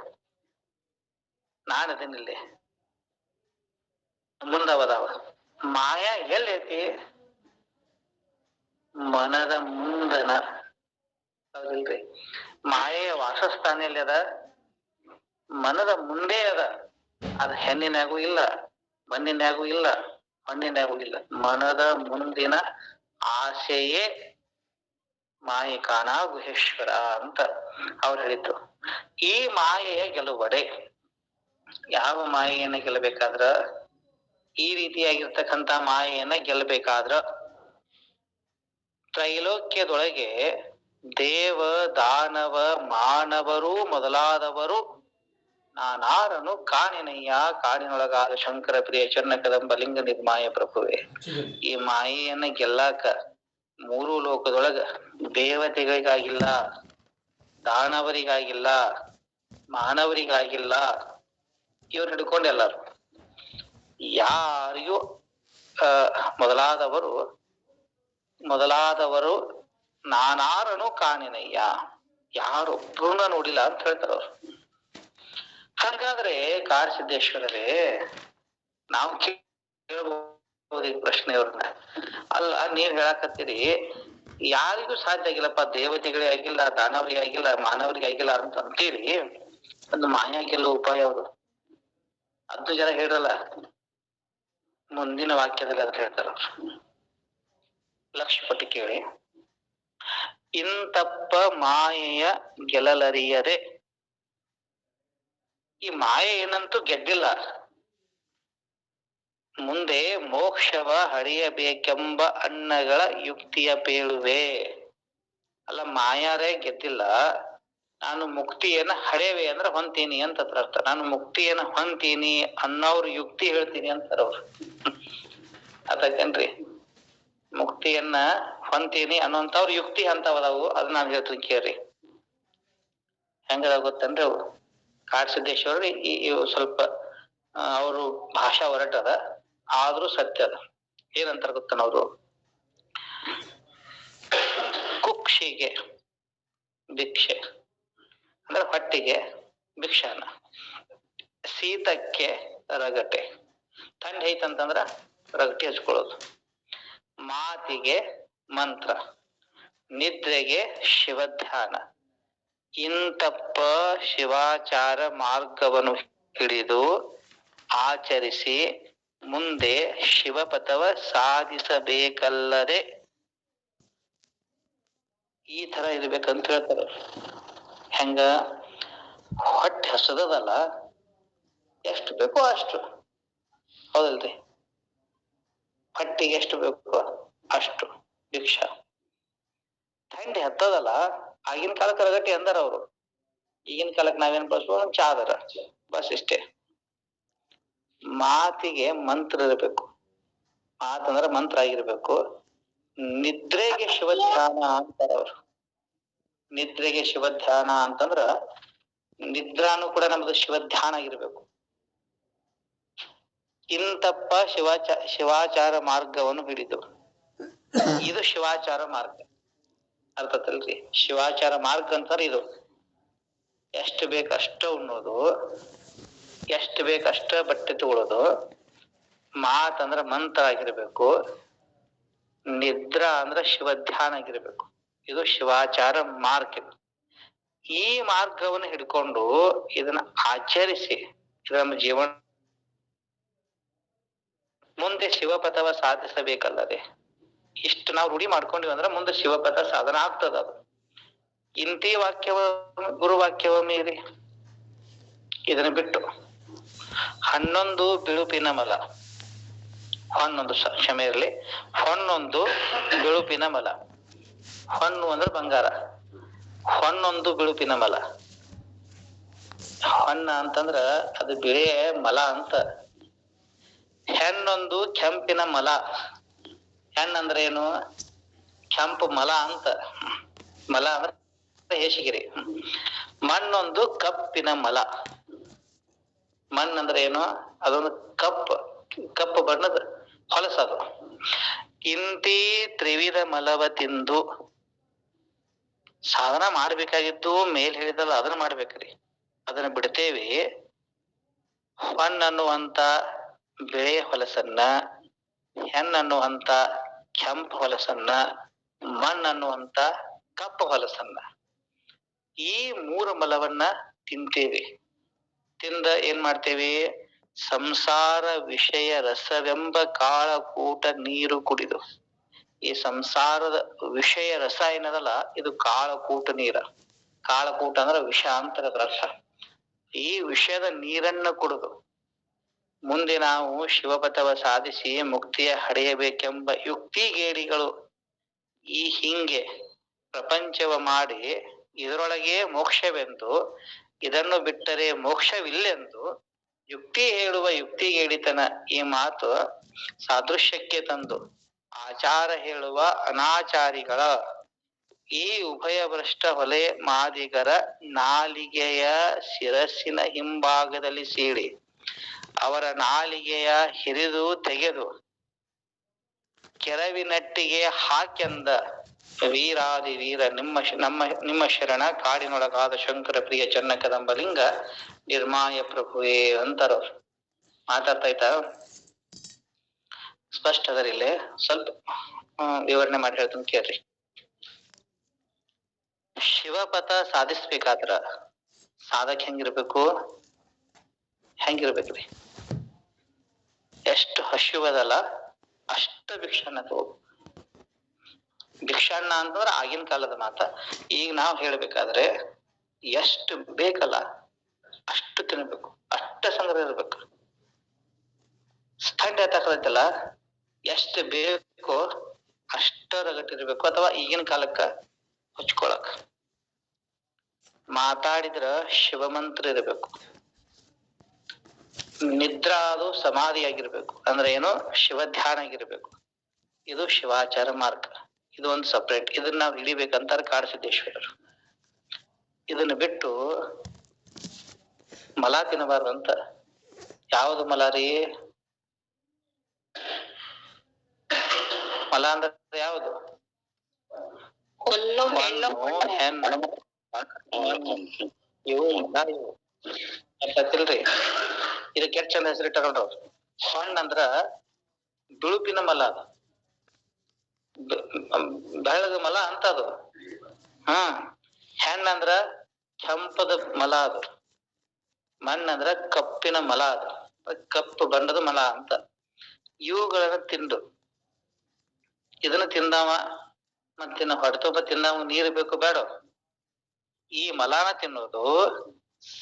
ನಾನದೇನಿಲ್ಲಿ ಮುಂದವದಾವ. ಮಾಯಾ ಎಲ್ಲೈತಿ? ಮನದ ಮುಂದನ. ಹೌದಿಲ್ರಿ? ಮಾಯೆಯ ವಾಸಸ್ಥಾನ ಎಲ್ಲಿ ಅದ? ಮನದ ಮುಂದೆ ಅದ. ಅದ ಹೆಣ್ಣಿನಾಗೂ ಇಲ್ಲ, ಮಣ್ಣಿನಾಗೂ ಇಲ್ಲ, ಮಣ್ಣಿನಾಗೂ ಇಲ್ಲ. ಮನದ ಮುಂದಿನ ಆಸೆಯೇ ಮಾಯೆ ಕಾಣ ಗುಹೇಶ್ವರ ಅಂತ ಅವ್ರು ಹೇಳಿದ್ರು. ಈ ಮಾಯೆಯ ಗೆಲುವಡೆ. ಯಾವ ಮಾಯೆಯನ್ನ ಗೆಲ್ಲಬೇಕಾದ್ರ, ಈ ರೀತಿಯಾಗಿರ್ತಕ್ಕಂಥ ಮಾಯೆಯನ್ನ ಗೆಲ್ಲಬೇಕಾದ್ರ ತ್ರೈಲೋಕ್ಯದೊಳಗೆ ದೇವ ದಾನವ ಮಾನವರು ಮೊದಲಾದವರು ನಾನಾರನು ಕಾಣಿನಯ್ಯ, ಕಾಡಿನೊಳಗಾದ ಶಂಕರ ಪ್ರಿಯ ಚನ್ನ ಕದಂಬ ಲಿಂಗ ನಿರ್ಮಾಯ ಪ್ರಭುವೆ. ಈ ಮಾಯೆಯನ್ನ ಗೆಲ್ಲಾಕ ಮೂರು ಲೋಕದೊಳಗ ದೇವತೆಗಳಿಗಾಗಿಲ್ಲ, ದಾನವರಿಗಾಗಿಲ್ಲ, ಮಾನವರಿಗಾಗಿಲ್ಲ, ಇವ್ರು ಹಿಡ್ಕೊಂಡು ಎಲ್ಲಾರು ಯಾರಿಗೂ ಮೊದಲಾದವರು ನಾನಾರನು ಕಾಣಿನಯ್ಯ, ಯಾರೊಬ್ಬರನ್ನ ನೋಡಿಲ್ಲ ಅಂತ ಹೇಳ್ತಾರ ಅವ್ರು. ಹಾಗಾದ್ರೆ ಕಾಡಸಿದ್ದೇಶ್ವರರೇ, ನಾವು ಕೇಳಬಹುದು ಈ ಪ್ರಶ್ನೆ ಅವ್ರನ್ನ, ಅಲ್ಲ ನೀವ್ ಹೇಳಕತ್ತೀರಿ ಯಾರಿಗೂ ಸಾಧ್ಯ ಆಗಿಲ್ಲಪ್ಪ, ದೇವತೆಗಳೇ ಆಗಿಲ್ಲ, ದಾನವರಿಗೆ ಆಗಿಲ್ಲ, ಮಾನವರಿಗೆ ಆಗಿಲ್ಲ ಅಂತ ಅಂತೀರಿ, ಒಂದು ಮಾಯಾ ಗೆಲ್ಲುವ ಉಪಾಯ ಅವರು ಅದು ಜನ ಹೇಳಲ್ಲ. ಮುಂದಿನ ವಾಕ್ಯದಲ್ಲಿ ಅಂತ ಹೇಳ್ತಾರ ಅವ್ರು. ಲಕ್ಷ್ಯಪಟ್ಟಿ ಕೇಳಿ. ಇಂತಪ್ಪ ಮಾಯೆಯ ಗೆಲ್ಲಲರಿಯದೆ. ಈ ಮಾಯೆ ಏನಂತೂ ಗೆದ್ದಿಲ್ಲ. ಮುಂದೆ ಮೋಕ್ಷವ ಹರಿಯಬೇಕೆಂಬ ಅಣ್ಣಗಳ ಯುಕ್ತಿಯ ಪೇಳುವೆ. ಅಲ್ಲ, ಮಾಯಾರೇ ಗೆದ್ದಿಲ್ಲ, ನಾನು ಮುಕ್ತಿಯನ್ನ ಹಡೆವೆ ಅಂದ್ರೆ ಹೊಂತೀನಿ ಅಂತ ಅರ್ಥ. ನಾನು ಮುಕ್ತಿಯನ್ನ ಹೊಂತೀನಿ ಅನ್ನೋರು ಯುಕ್ತಿ ಹೇಳ್ತೀನಿ ಅಂತಾರ ಅವ್ರು. ಅದಕ್ಕೇನ್ರಿ, ಮುಕ್ತಿಯನ್ನ ಹೊಂತೀನಿ ಅನ್ನೋಂಥವ್ರ ಯುಕ್ತಿ ಅಂತವದವು. ಅದ್ ನಾನ್ ಹೇಳ್ತೀನಿ ಕೇಳ್ರಿ. ಹೆಂಗದ ಗೊತ್ತನ್ರಿ? ಅವು ಕಾಡಸಿದ್ದೇಶ್ವರ ಇವು ಸ್ವಲ್ಪ ಅವರು ಭಾಷಾ ಹೊರಟದ, ಆದ್ರೂ ಸತ್ಯ ಅದ. ಏನಂತಾರ ಗೊತ್ತನ ಅವರು? ಕುಕ್ಷಿಗೆ ಭಿಕ್ಷೆ ಅಂದ್ರೆ ಹೊಟ್ಟಿಗೆ ಭಿಕ್ಷಾನ, ಶೀತಕ್ಕೆ ರಗಟೆ, ಥಂಡಿ ಐತಂತಂದ್ರ ರಗಟೆ ಹಚ್ಕೊಳ್ಳೋದು, ಮಾತಿಗೆ ಮಂತ್ರ, ನಿದ್ರೆಗೆ ಶಿವಧ್ಯಾನ. ಇಂತಪ್ಪ ಶಿವಾಚಾರ ಮಾರ್ಗವನ್ನು ಹಿಡಿದು ಆಚರಿಸಿ ಮುಂದೆ ಶಿವಪಥವ ಸಾಧಿಸಬೇಕಲ್ಲದೆ. ಈ ತರ ಇರ್ಬೇಕಂತ ಹೇಳ್ತಾರೆ. ಹೆಂಗ? ಹೊಟ್ಟೆ ಹಸದಲ್ಲ, ಎಷ್ಟು ಬೇಕೋ ಅಷ್ಟು, ಹೌದಲ್ರಿ? ಹೊಟ್ಟಿಗೆ ಎಷ್ಟು ಬೇಕೋ ಅಷ್ಟು ಭಿಕ್ಷಾ. ಥಂಡಿ ಹತ್ತದಲ್ಲ, ಆಗಿನ ಕಾಲಕ್ಕೆ ರಗಟ್ಟಿ ಅಂದಾರ ಅವರು. ಈಗಿನ ಕಾಲಕ್ಕೆ ನಾವೇನ್ ಬಳಸುವ ಚಾದರ, ಬಸ್ ಇಷ್ಟೇ. ಮಾತಿಗೆ ಮಂತ್ರ ಇರಬೇಕು, ಮಾತಂದ್ರ ಮಂತ್ರ ಆಗಿರ್ಬೇಕು. ನಿದ್ರೆಗೆ ಶಿವಧ್ಯಾನ ಅಂತಾರ ಅವರು. ನಿದ್ರೆಗೆ ಶಿವಧ್ಯಾನ ಅಂತಂದ್ರ ನಿದ್ರಾನು ಕೂಡ ನಮ್ದು ಶಿವಧ್ಯಾನ ಆಗಿರ್ಬೇಕು. ಇಂತಪ್ಪ ಶಿವಾಚಾರ ಮಾರ್ಗವನ್ನು ಹಿಡಿದು, ಇದು ಶಿವಾಚಾರ ಮಾರ್ಗ. ಅರ್ಥತಲ್ರಿ? ಶಿವಾಚಾರ ಮಾರ್ಗ ಅಂತಾರೆ ಇದು. ಎಷ್ಟು ಬೇಕಷ್ಟ ಉಣ್ಣೋದು, ಎಷ್ಟು ಬೇಕಷ್ಟ ಬಟ್ಟೆ ತಗೊಳ್ಳೋದು, ಮಾತಂದ್ರ ಮಂತ್ರ ಆಗಿರ್ಬೇಕು, ನಿದ್ರಾ ಅಂದ್ರ ಶಿವಧ್ಯಾನ ಆಗಿರ್ಬೇಕು. ಇದು ಶಿವಾಚಾರ ಮಾರ್ಗ. ಈ ಮಾರ್ಗವನ್ನು ಹಿಡ್ಕೊಂಡು ಇದನ್ನ ಆಚರಿಸಿ ನಮ್ಮ ಜೀವನ ಮುಂದೆ ಶಿವಪಥವ ಸಾಧಿಸಬೇಕಲ್ಲದೆ. ಇಷ್ಟು ನಾವು ರೂಢಿ ಮಾಡ್ಕೊಂಡಿವಿ ಅಂದ್ರೆ ಮುಂದೆ ಶಿವಪಥ ಸಾಧನ ಆಗ್ತದ. ಅದು ಇಂತಿ ವಾಕ್ಯವ ಗುರುವಾಕ್ಯವ ಮೀರಿ ಇದನ್ನ ಬಿಟ್ಟು 11 ಬಿಳುಪಿನ ಮಲ, ಹೊನ್ನೊಂದು ಕ್ಷಮೆ ಇರಲಿ, ಹೊನ್ನೊಂದು ಬಿಳುಪಿನ ಮಲ. ಹೊನ್ನು ಅಂದ್ರೆ ಬಂಗಾರ, ಹೊನ್ನೊಂದು ಬಿಳುಪಿನ ಮಲ. ಹೊನ್ನ ಅಂತಂದ್ರ ಅದು ಬಿಳಿಯ ಮಲ ಅಂತ. ಹೆಣ್ಣೊಂದು ಕೆಂಪಿನ ಮಲ. ಹೆಣ್ಣಂದ್ರೆ ಏನು? ಕೆಂಪು ಮಲ ಅಂತ. ಮಲ ಅಂದ್ರೆ ಹೇಸಿಗಿರಿ. ಮಣ್ಣೊಂದು ಕಪ್ಪಿನ ಮಲ. ಮಣ್ಣಂದ್ರೆ ಏನು? ಅದೊಂದು ಕಪ್ಪು ಬಣ್ಣದ ಹೊಲಸದು. ಇಂತಿ ತ್ರಿವಿಧ ಮಲವ ತಿಂದು. ಸಾಧನ ಮಾಡ್ಬೇಕಾಗಿದ್ದು ಮೇಲ್ ಹೇಳಿದಲ್ಲ ಅದನ್ನ ಮಾಡ್ಬೇಕ್ರಿ, ಅದನ್ನ ಬಿಡ್ತೇವಿ. ಹೊನ್ನನ್ನುವಂತ ಬಿಳೆಯ ಹೊಲಸನ್ನ, ಹೆಣ್ಣನ್ನುವಂತ ಕೆಂಪು ಹೊಲಸನ್ನ, ಮಣ್ಣನ್ನುವಂತ ಕಪ್ಪು ಹೊಲಸನ್ನ, ಈ 3 ಮಲವನ್ನ ತಿಂತೇವಿ. ತಿಂದ ಏನ್ ಮಾಡ್ತೇವಿ? ಸಂಸಾರ ವಿಷಯ ರಸವೆಂಬ ಕಾಳಕೂಟ ನೀರು ಕುಡಿದು. ಈ ಸಂಸಾರದ ವಿಷಯ ರಸ ಏನದಲ್ಲ, ಇದು ಕಾಳಕೂಟ ನೀರ. ಕಾಳಕೂಟ ಅಂದ್ರೆ ವಿಷ ಅಂತರದ ರಸ. ಈ ವಿಷಯದ ನೀರನ್ನ ಕುಡಿದು ಮುಂದೆ ನಾವು ಶಿವಪಥವ ಸಾಧಿಸಿ ಮುಕ್ತಿಯ ಹಡೆಯಬೇಕೆಂಬ ಯುಕ್ತಿಗೇಡಿಗಳು ಈ ಹಿಂಗೆ ಪ್ರಪಂಚವ ಮಾಡಿ ಇದರೊಳಗೆ ಮೋಕ್ಷವೆಂದು, ಇದನ್ನು ಬಿಟ್ಟರೆ ಮೋಕ್ಷವಿಲ್ಲೆಂದು ಯುಕ್ತಿ ಹೇಳುವ ಯುಕ್ತಿಗೇಡಿತನ ಈ ಮಾತು ಸಾದೃಶ್ಯಕ್ಕೆ ತಂದು ಆಚಾರ ಹೇಳುವ ಅನಾಚಾರಿಗಳ ಈ ಉಭಯ ಭ್ರಷ್ಟ ಹೊಲೆ ಮಾದಿಗರ ನಾಲಿಗೆಯ ಶಿರಸ್ಸಿನ ಹಿಂಭಾಗದಲ್ಲಿ ಸೀಳಿ ಅವರ ನಾಲಿಗೆಯ ಹಿರಿದು ತೆಗೆದು ಕೆರವಿನಟ್ಟಿಗೆ ಹಾಕೆಂದ ವೀರಾದಿ ವೀರ ನಿಮ್ಮ ಶರಣ ಕಾಡಿನೊಳಗಾದ ಶಂಕರ ಪ್ರಿಯ ಚನ್ನ ಕದಂಬಲಿಂಗ ನಿರ್ಮಾಯ ಪ್ರಭುವೇ ಅಂತಾರ. ಮಾತಾಡ್ತಾಯ್ತಾ? ಸ್ಪಷ್ಟ ಅದರಿಲ್ಲೇ ಸ್ವಲ್ಪ ವಿವರಣೆ ಮಾಡಿ ಹೇಳ್ತೀನಿ ಕೇಳ್ರಿ. ಶಿವಪಥ ಸಾಧಿಸ್ಬೇಕಾದ್ರ ಸಾಧಕ ಹೆಂಗಿರ್ಬೇಕ್ರಿ? ಎಷ್ಟು ಹಸಿವದಲ್ಲ ಅಷ್ಟು ಭಿಕ್ಷಾನ್ನ ತಗೋ. ಭಿಕ್ಷಾನ್ನ ಅಂತಂದ್ರೆ ಆಗಿನ ಕಾಲದ ಮಾತ. ಈಗ ನಾವು ಹೇಳ್ಬೇಕಾದ್ರೆ ಎಷ್ಟು ಬೇಕಲ್ಲ ಅಷ್ಟು ತಿನ್ಬೇಕು, ಅಷ್ಟ ಸಂಗ್ರಹ ಇರ್ಬೇಕು. ಸ್ಥಂಡ ಎತ್ತಾಕತ್ತಲ್ಲ, ಎಷ್ಟು ಬೇಕೋ ಅಷ್ಟ ರಗಟ್ಟಿರ್ಬೇಕು. ಅಥವಾ ಈಗಿನ ಕಾಲಕ್ಕ ಹೊಚ್ಕೊಳಕ್ ಮಾತಾಡಿದ್ರ ಶಿವಮಂತ್ರ ಇರಬೇಕು. ನಿದ್ರಾ ಅದು ಸಮಾಧಿಯಾಗಿರ್ಬೇಕು. ಅಂದ್ರೆ ಏನು? ಶಿವ ಧ್ಯಾನ ಆಗಿರ್ಬೇಕು. ಇದು ಶಿವಾಚಾರ ಮಾರ್ಗ. ಇದು ಒಂದು ಸಪ್ರೇಟ್. ಇದನ್ನ ನಾವು ಹಿಡಿಬೇಕಂತಾರೆ ಕಾಡಸಿದ್ದೇಶ್ವರರು. ಇದನ್ನ ಬಿಟ್ಟು ಮಲ ತಿನ್ನಬಾರ್ದಂತ. ಯಾವುದು ಮಲ ರೀ? ಮಲ ಅಂದ್ರೆ ಯಾವುದು? ಇವು ಗೊತ್ತಿಲ್ರಿ. ಇದಕ್ಕೆ ಎಷ್ಟು ಚಂದ ಹೆಸರಿಟ್ಟಾರವ್ರು. ಹೊಣ್ಣ ಅಂದ್ರ ಬಿಳುಪಿನ ಮಲ, ಅದು ಬೆಳಗ ಮಲ ಅಂತ ಅದು. ಹೆಣ್ಣಂದ್ರ ಕೆಂಪದ ಮಲ ಅದು. ಮಣ್ಣಂದ್ರ ಕಪ್ಪಿನ ಮಲ ಅದು, ಕಪ್ಪು ಬಣ್ಣದ ಮಲ ಅಂತ. ಇವುಗಳನ್ನ ತಿಂದು ಇದನ್ನ ತಿಂದಾವ ಮತ್ತಿನ್ನ ಹೊಡೆತೊಬ್ಬ ತಿಂದಾವ ನೀರು ಬೇಕು ಬೇಡ. ಈ ಮಲಾನ ತಿನ್ನೋದು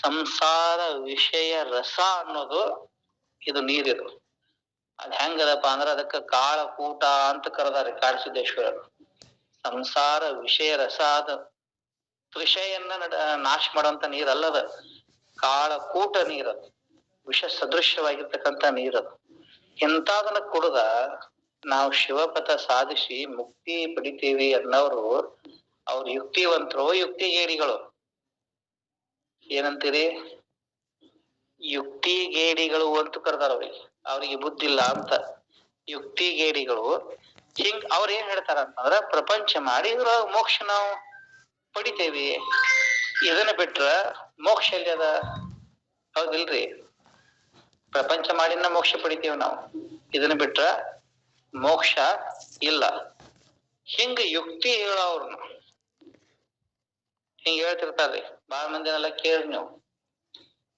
ಸಂಸಾರ ವಿಷಯ ರಸ ಅನ್ನೋದು ಇದು ನೀರಿದು. ಅದ್ ಹೆಂಗದಪ್ಪ ಅಂದ್ರ ಅದಕ್ಕ ಕಾಳಕೂಟ ಅಂತ ಕರೆದಾರೆ ಕಾಡಸಿದ್ದೇಶ್ವರರು. ಸಂಸಾರ ವಿಷಯ ರಸ ಅದ ತೃಷೆಯನ್ನ ನಾಶ ಮಾಡುವಂತ ನೀರಲ್ಲದ, ಕಾಳಕೂಟ ನೀರದು, ವಿಷ ಸದೃಶ್ಯವಾಗಿರ್ತಕ್ಕಂಥ ನೀರದು. ಇಂಥದನ್ನ ಕುಡ್ದ ನಾವು ಶಿವಪಥ ಸಾಧಿಸಿ ಮುಕ್ತಿ ಪಡಿತೀವಿ ಅನ್ನೋರು ಅವ್ರ ಯುಕ್ತಿವಂತರು, ಯುಕ್ತಿಗೇಡಿಗಳು. ಏನಂತೀರಿ? ಯುಕ್ತಿಗೇಡಿಗಳು ಅಂತ ಕರೆದಾರ ಅವ್ರಿಗೆ ಬುದ್ಧಿ ಇಲ್ಲ ಅಂತ. ಯುಕ್ತಿಗೇಡಿಗಳು ಹಿಂಗ್ ಅವ್ರ ಏನ್ ಹೇಳ್ತಾರ ಅಂತಂದ್ರ ಪ್ರಪಂಚ ಮಾಡಿ ಇದ್ರ ಮೋಕ್ಷ ನಾವು ಪಡಿತೇವಿ. ಇದನ್ನ ಬಿಟ್ರ ಮೋಕ್ಷ ಎಲ್ಲಿ ಅದ? ಹೌದಿಲ್ರಿ? ಪ್ರಪಂಚ ಮಾಡಿನ ಮೋಕ್ಷ ಪಡಿತೇವಿ ನಾವು. ಇದನ್ನ ಬಿಟ್ರ ಮೋಕ್ಷ ಇಲ್ಲ. ಹಿಂಗ ಯುಕ್ತಿ ಹೇಳೋರ್ನ ಹಿಂಗ ಹೇಳ್ತಿರ್ತಾರ್ರಿ. ಬಾಳ ಮಂದಿನೆಲ್ಲ ಕೇಳ್ರಿ ನೀವು.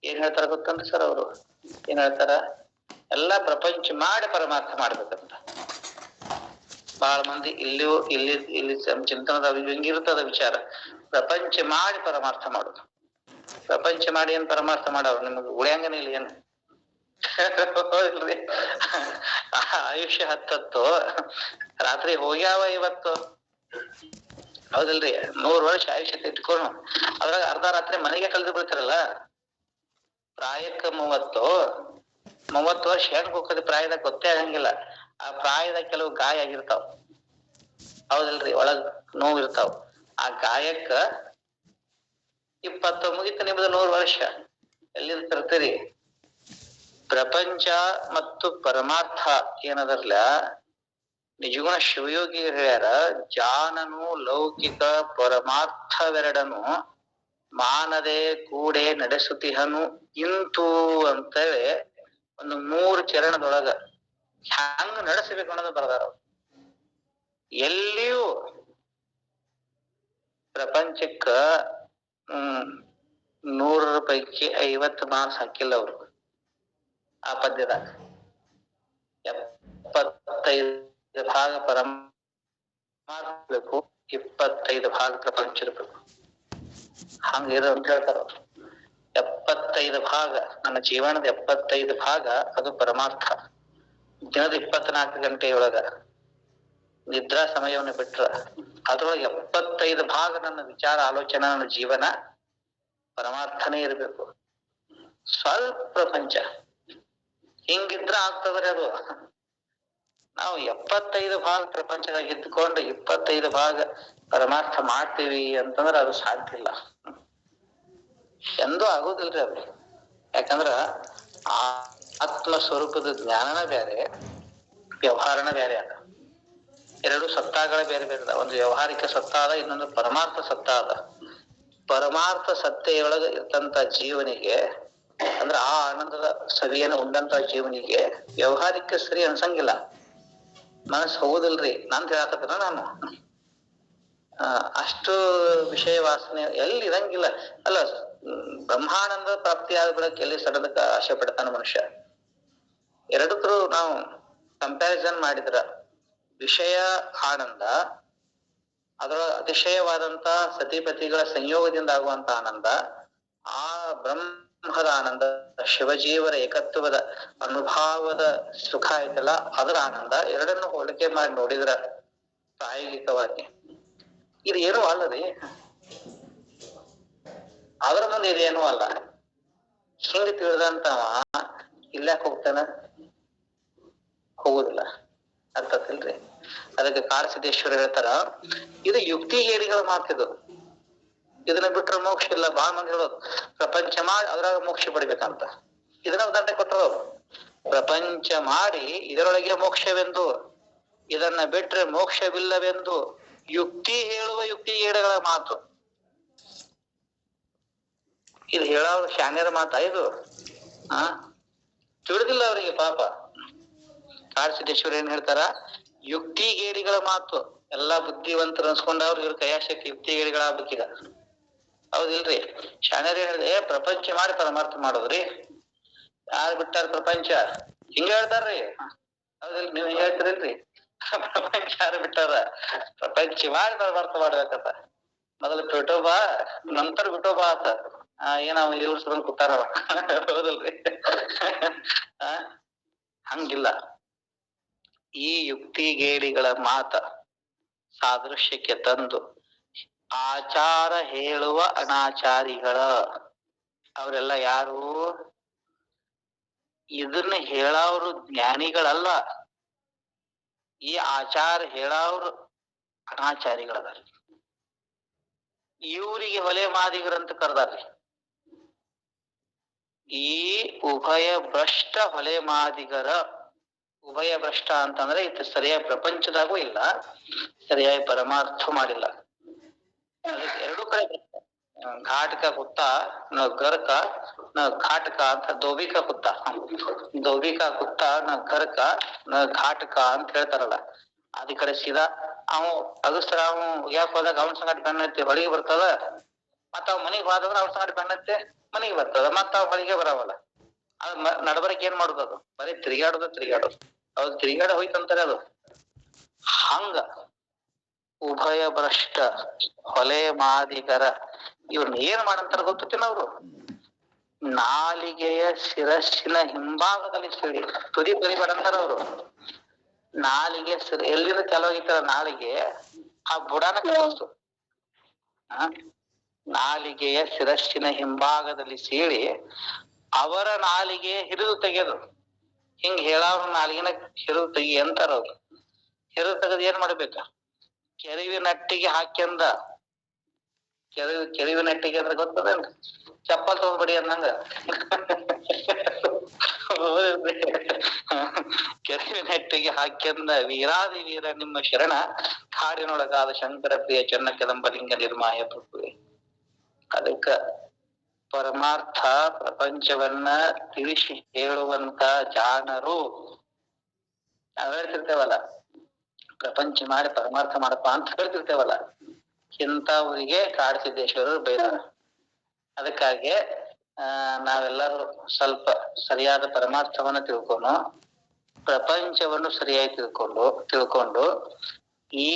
ಏನ್ ಹೇಳ್ತಾರ ಗೊತ್ತನ್ರಿ ಸರ್ ಅವರು? ಏನ್ ಹೇಳ್ತಾರ? ಎಲ್ಲಾ ಪ್ರಪಂಚ ಮಾಡಿ ಪರಮಾರ್ಥ ಮಾಡ್ಬೇಕಂತ. ಬಹಳ ಮಂದಿ ಇಲ್ಲಿ ಚಿಂತನದ ಹಿಂಗಿರ್ತದ ವಿಚಾರ. ಪ್ರಪಂಚ ಮಾಡಿ ಪರಮಾರ್ಥ ಮಾಡುದು. ಪ್ರಪಂಚ ಮಾಡಿ ಏನ್ ಪರಮಾರ್ಥ ಮಾಡವ್ರು ನಿಮಗ್ ಉಳಿಯಂಗನೇ ಇಲ್ಲ ಏನ್ ಹೌದಿಲ್ರಿ? ಆಯುಷ್ಯ ಹತ್ತತ್ತು ರಾತ್ರಿ ಹೋಗ್ಯಾವ ಇವತ್ತು, ಹೌದಿಲ್ರಿ? 100 ವರ್ಷ ಆಯುಷ್ಯ ಇಟ್ಕೊಂಡು ಅದ್ರಾಗ ಅರ್ಧ ರಾತ್ರಿ ಮನೆಗೆ ಕಳೆದು ಬಿಡ್ತಾರಲ್ಲ. ಪ್ರಾಯಕ್ಕ 30 ವರ್ಷ ಹೆಂಗ್ ಹೋಗ್ತದೆ ಪ್ರಾಯದಾಗ ಗೊತ್ತೇ ಆಗಂಗಿಲ್ಲ. ಆ ಪ್ರಾಯದಾಗ ಕೆಲವು ಗಾಯ ಆಗಿರ್ತಾವ, ಹೌದಿಲ್ರಿ? ಒಳಗ್ ನೋವು ಇರ್ತಾವ. ಆ ಗಾಯಕ್ಕ 20 ಮುಗಿತ ನಿಮ್ದು 100 ವರ್ಷ ಎಲ್ಲಿಂದ ತರ್ತೀರಿ? ಪ್ರಪಂಚ ಮತ್ತು ಪರಮಾರ್ಥ ಏನದರ್ಲ ನಿಜಗುಣ ಶಿವಯೋಗಿ ಹೇಳ್ಯಾರ, ಜಾನನು ಲೌಕಿಕ ಪರಮಾರ್ಥವೆರಡನು ಮಾನದೆ ಕೂಡೆ ನಡೆಸುತ್ತಿಹನು ಇಂತು ಅಂತೇಳಿ ಒಂದು 3 ಚರಣದೊಳಗ ಹ್ಯಾಂಗ ನಡೆಸಬೇಕು ಅನ್ನೋದು ಬರ್ದಾರ. ಎಲ್ಲಿಯೂ ಪ್ರಪಂಚಕ್ಕ 100 ಪೈಕಿ 50 ಮಾರ್ಕ್ಸ್ ಹಾಕಿಲ್ಲ ಅವರು ಆ ಪದ್ಯದಾಗ. 75 ಭಾಗ ಪರಮಾರ್ಥ ಇರ್ಬೇಕು, 25 ಭಾಗ ಪ್ರಪಂಚ ಇರ್ಬೇಕು. ಹಂಗಿರ ಅಂತ ಹೇಳ್ತಾರ ಅವ್ರು. 75 ಭಾಗ ನನ್ನ ಜೀವನದ 75 ಭಾಗ ಅದು ಪರಮಾರ್ಥ. ದಿನದ 24 ಗಂಟೆಯೊಳಗ ನಿದ್ರಾ ಸಮಯವನ್ನು ಬಿಟ್ರ ಅದ್ರೊಳಗೆ 75 ಭಾಗ ನನ್ನ ವಿಚಾರ ಆಲೋಚನೆ ನನ್ನ ಜೀವನ ಪರಮಾರ್ಥನೇ ಇರ್ಬೇಕು. ಸ್ವಲ್ಪ ಪ್ರಪಂಚ ಹಿಂಗಿದ್ರ ಆಗ್ತದ್ರಿ ಅದು. ನಾವು 75 ಭಾಗ ಪ್ರಪಂಚದಾಗ ಇದ್ಕೊಂಡು 25 ಭಾಗ ಪರಮಾರ್ಥ ಮಾಡ್ತೀವಿ ಅಂತಂದ್ರ ಅದು ಸಾಧ್ಯ ಇಲ್ಲ, ಎಂದೂ ಆಗೋದಿಲ್ರಿ ಅದು. ಯಾಕಂದ್ರ ಆ ಆತ್ಮ ಸ್ವರೂಪದ ಜ್ಞಾನನ ಬೇರೆ, ವ್ಯವಹಾರನ ಬೇರೆ ಅದ. 2 ಸತ್ತಾಗಳ ಬೇರೆ ಬೇರೆ ಅದ. ಒಂದು ವ್ಯವಹಾರಿಕ ಸತ್ತ ಅದ, ಇನ್ನೊಂದು ಪರಮಾರ್ಥ ಸತ್ತ ಅದ. ಪರಮಾರ್ಥ ಸತ್ತೆಯೊಳಗ ಇರ್ತಂತ ಜೀವನಿಗೆ ಅಂದ್ರ ಆ ಆನಂದದ ಸವಿಯನ್ನು ಉಂಡಂತ ಜೀವನಿಗೆ ವ್ಯವಹಾರಿಕ ಸರಿ ಅನ್ಸಂಗಿಲ್ಲ. ಮನಸ್ಸು ಹೋಗುದಿಲ್ರಿ. ನಂತ ಹೇಳಕತ್ತೇನ ನಾನು. ಅಷ್ಟು ವಿಷಯ ವಾಸನೆ ಎಲ್ಲಿ ಇರಂಗಿಲ್ಲ. ಅಲ್ಲ, ಬ್ರಹ್ಮಾನಂದ ಪ್ರಾಪ್ತಿ ಆದ ಬೆಳಕ್ ಎಲ್ಲಿ ಸಡದಕ್ಕ ಆಸೆ ಪಡ್ತಾನ ಮನುಷ್ಯ. ಎರಡಕ್ಕೂ ನಾವು ಕಂಪ್ಯಾರಿಸನ್ ಮಾಡಿದ್ರ ವಿಷಯ ಆನಂದ, ಅದರ ಅತಿಶಯವಾದಂತ ಸತಿಪತಿಗಳ ಸಂಯೋಗದಿಂದ ಆಗುವಂತ ಆನಂದ, ಆ ಬ್ರಹ್ಮದ ಆನಂದ, ಶಿವಜೀವರ ಏಕತ್ವದ ಅನುಭಾವದ ಸುಖ ಐತಲ್ಲ ಅದರ ಆನಂದ, ಎರಡನ್ನು ಹೋಲಿಕೆ ಮಾಡಿ ನೋಡಿದ್ರ ಪ್ರಾಯೋಗಿಕವಾಗಿ ಇದು ಏನೂ ಅಲ್ಲರಿ. ಅದ್ರ ಮುಂದೆ ಇದೇನೂ ಅಲ್ಲ. ಹಿಂಗ ತಿಳಿದಂತವ ಇಲ್ಲಾಕ್ ಹೋಗ್ತಾನ? ಹೋಗುದಿಲ್ಲ. ಅರ್ಥತಿಲ್ರಿ? ಅದಕ್ಕೆ ಕಾಡಸಿದ್ದೇಶ್ವರ ಹೇಳ್ತಾರ, ಇದು ಯುಕ್ತಿ ಹೇಡಿಗಳ ಮಾತಿದು. ಇದನ್ನ ಬಿಟ್ರೆ ಮೋಕ್ಷ ಇಲ್ಲ. ಬಾಳ ಮಂದಿ ಹೇಳೋದು ಪ್ರಪಂಚ ಮಾಡಿ ಅದ್ರಾಗ ಮೋಕ್ಷ ಪಡಿಬೇಕಂತ. ಇದನ್ನ ಉದಾಹರಣೆ ಕೊಟ್ಟರು. ಪ್ರಪಂಚ ಮಾಡಿ ಇದರೊಳಗೆ ಮೋಕ್ಷವೆಂದು, ಇದನ್ನ ಬಿಟ್ರೆ ಮೋಕ್ಷವಿಲ್ಲವೆಂದು ಯುಕ್ತಿ ಹೇಳುವ ಯುಕ್ತಿ ಹೇಡಿಗಳ ಮಾತು. ಇದು ಹೇಳೋರು ಶಾನ್ಯರ ಮಾತಾ ಇದು? ತಿಳಿದಿಲ್ಲ ಅವರಿಗೆ ಪಾಪ. ಕಾಡಸಿದ್ದೇಶ್ವರ ಏನ್ ಹೇಳ್ತಾರ, ಯುಕ್ತಿಗೇಡಿಗಳ ಮಾತು. ಎಲ್ಲಾ ಬುದ್ಧಿವಂತರು ಅನ್ಸ್ಕೊಂಡವ್ರು ಇವ್ರ ಕೈಯಾಶಕ್ಕೆ ಯುಕ್ತಿಗೇಡಿಗಳಾಗ್ಬೇಕೀಗ, ಹೌದಿಲ್ರಿ? ಶಾನ್ಯರ್ ಏನ್ ಹೇಳಿದೆ, ಪ್ರಪಂಚ ಮಾಡಿ ಪರಮಾರ್ಥ ಮಾಡೋದ್ರಿ. ಯಾರು ಬಿಟ್ಟಾರ ಪ್ರಪಂಚ? ಹಿಂಗ ಹೇಳ್ತಾರ್ರಿ, ಹೌದಿಲ್ರಿ? ನೀವ್ ಹಿಂಗ ಹೇಳ್ತೀರಿಲ್ರಿ? ಪ್ರಪಂಚ ಯಾರು ಬಿಟ್ಟಾರ? ಪ್ರಪಂಚ ಮಾಡಿ ಪರಮಾರ್ಥ ಮಾಡ್ಬೇಕಂತ. ಮೊದಲು ವಿಠೋಬಾ, ನಂತರ ವಿಠೋಬಾ ಆತ. ಏನಾವ ಇವ್ರ ಸುರಂಗ್ ಕೂತಾರ, ಹೌದಲ್ರಿ? ಹಂಗಿಲ್ಲ. ಈ ಯುಕ್ತಿಗೇಡಿಗಳ ಮಾತ ಸಾದೃಶ್ಯಕ್ಕೆ ತಂದು ಆಚಾರ ಹೇಳುವ ಅನಾಚಾರಿಗಳ, ಅವರೆಲ್ಲ ಯಾರು? ಇದನ್ನ ಹೇಳವ್ರು ಜ್ಞಾನಿಗಳಲ್ಲ. ಈ ಆಚಾರ ಹೇಳವ್ರು ಅನಾಚಾರಿಗಳದಾರ. ಇವರಿಗೆ ಹೊಲೆ ಮಾದಿಗರಂತ ಕರ್ದಾರ್ರಿ. ಈ ಉಭಯ ಭ್ರಷ್ಟ ಹೊಲೆ ಮಾದಿಗರ. ಉಭಯ ಭ್ರಷ್ಟ ಅಂತಂದ್ರೆ ಇದು ಸರಿಯಾಗಿ ಪ್ರಪಂಚದಾಗೂ ಇಲ್ಲ, ಸರಿಯಾಗಿ ಪರಮಾರ್ಥ ಮಾಡಿಲ್ಲ. ಎರಡೂ ಕಡೆ ಘಾಟಕ ಹುತ್ತ ನ ಗರ್ಕ ನ ಘಾಟಕ ಅಂತ ದೋಬಿಕ ಹುತ್ತ, ದೋಬಿಕ ಹುತ್ತ ನ ಗರ್ಕ ನ ಘಾಟಕ ಅಂತ ಹೇಳ್ತಾರಲ್ಲ. ಅದ ಕಡೆ ಸೀದಾ ಅವ್ ಅಗಸ್ತ್ರ ಅವ್ ಯಾಕೆ ಹೋದಾಗ ಅವನ ಸಂಗಟ ಬೆನ್ನತ್ತಿ ಹೊಳಿಗೆ ಬರ್ತದ, ಮತ್ತ ಅವ್ ಮನಿಗ್ ಹೋದಂದ್ರ ಅವ್ರ ಸಂಗಟ ಬೆನ್ನತ್ತೆ ಮನಿಗೆ ಬರ್ತದ, ಮತ್ತ ಅವ್ ಹೊಳಿಗೆ ಬರವಲ್ಲ. ಅದ್ ನಡಬರಕ್ ಏನ್ ಮಾಡುದು? ಅದು ಬರೀ ತಿರುಗಾಡೋದು. ಅವ್ರು ತಿರುಗಾಡ ಹೋಯ್ತಂತಾರೆ ಅದು. ಹಂಗ ಉಭಯ ಭ್ರಷ್ಟ ಹೊಲೆ ಮಾದಿಗರ ಇವ್ರನ್ನ ಏನ್ ಮಾಡಂತಾರ ಗೊತ್ತಿಲ್ಲ ಅವ್ರು. ನಾಲಿಗೆಯ ಶಿರಸ್ಸಿನ ಹಿಂಭಾಗದಲ್ಲಿ ಸಿಡಿ, ತುದಿ ಬರಿಬೇಡ ಅಂತಾರ ಅವ್ರು. ನಾಲಿಗೆ ಎಲ್ಲಿಂದ ಕೆಲವಾಗಿತ್ತಾರ ನಾಲಿಗೆ ಆ ಬುಡಾನ ಕಲಿಸ್ತು. ನಾಲಿಗೆಯ ಶಿರಸ್ಸಿನ ಹಿಂಭಾಗದಲ್ಲಿ ಸೀಳಿ ಅವರ ನಾಲಿಗೆ ಹಿರಿದು ತೆಗೆದು, ಹಿಂಗ್ ಹೇಳವ್ರ ನಾಲಿಗೆನ ಹಿರಿದು ತೆಗಿ ಅಂತಾರ ಅವ್ರು. ಹಿರಿದು ತೆಗೆದು ಏನ್ ಮಾಡ್ಬೇಕ? ಕೆರಿವಿನಟ್ಟಿಗೆ ಹಾಕ್ಯಂದ. ಕೆರಿವಿನಟ್ಟಿಗೆ ಅಂದ್ರೆ ಗೊತ್ತದೇನ್ರಿ? ಚಪ್ಪಲ್ ತಗೊಂಡ್ಬಿಡಿ ಅಂದಂಗ. ಕೆರಿವಿನಟ್ಟಿಗೆ ಹಾಕ್ಯಂದ ವೀರಾದಿ ವೀರ ನಿಮ್ಮ ಶರಣ, ಕಾಡಿನೊಳಗಾದ ಶಂಕರ ಪ್ರಿಯ ಚೆನ್ನ ಕದಂಬಲಿಂಗ ನಿರ್ಮಾಯ ಪ್ರಭುವೆ. ಅದಕ್ಕ ಪರಮಾರ್ಥ ಪ್ರಪಂಚವನ್ನ ತಿಳಿಸಿ ಹೇಳುವಂತ ಜಾಣರು ನಾವ್ ಹೇಳ್ತಿರ್ತೇವಲ್ಲ, ಪ್ರಪಂಚ ಮಾಡಿ ಪರಮಾರ್ಥ ಮಾಡಪ್ಪ ಅಂತ ಹೇಳ್ತಿರ್ತೇವಲ್ಲ, ಇಂಥವ್ರಿಗೆ ಕಾಡಸಿದ್ದೇಶ್ವರರು ಬೈದಾರ. ಅದಕ್ಕಾಗಿ ನಾವೆಲ್ಲರೂ ಸ್ವಲ್ಪ ಸರಿಯಾದ ಪರಮಾರ್ಥವನ್ನ ತಿಳ್ಕೊಂಡು, ಪ್ರಪಂಚವನ್ನು ಸರಿಯಾಗಿ ತಿಳ್ಕೊಂಡು ಈ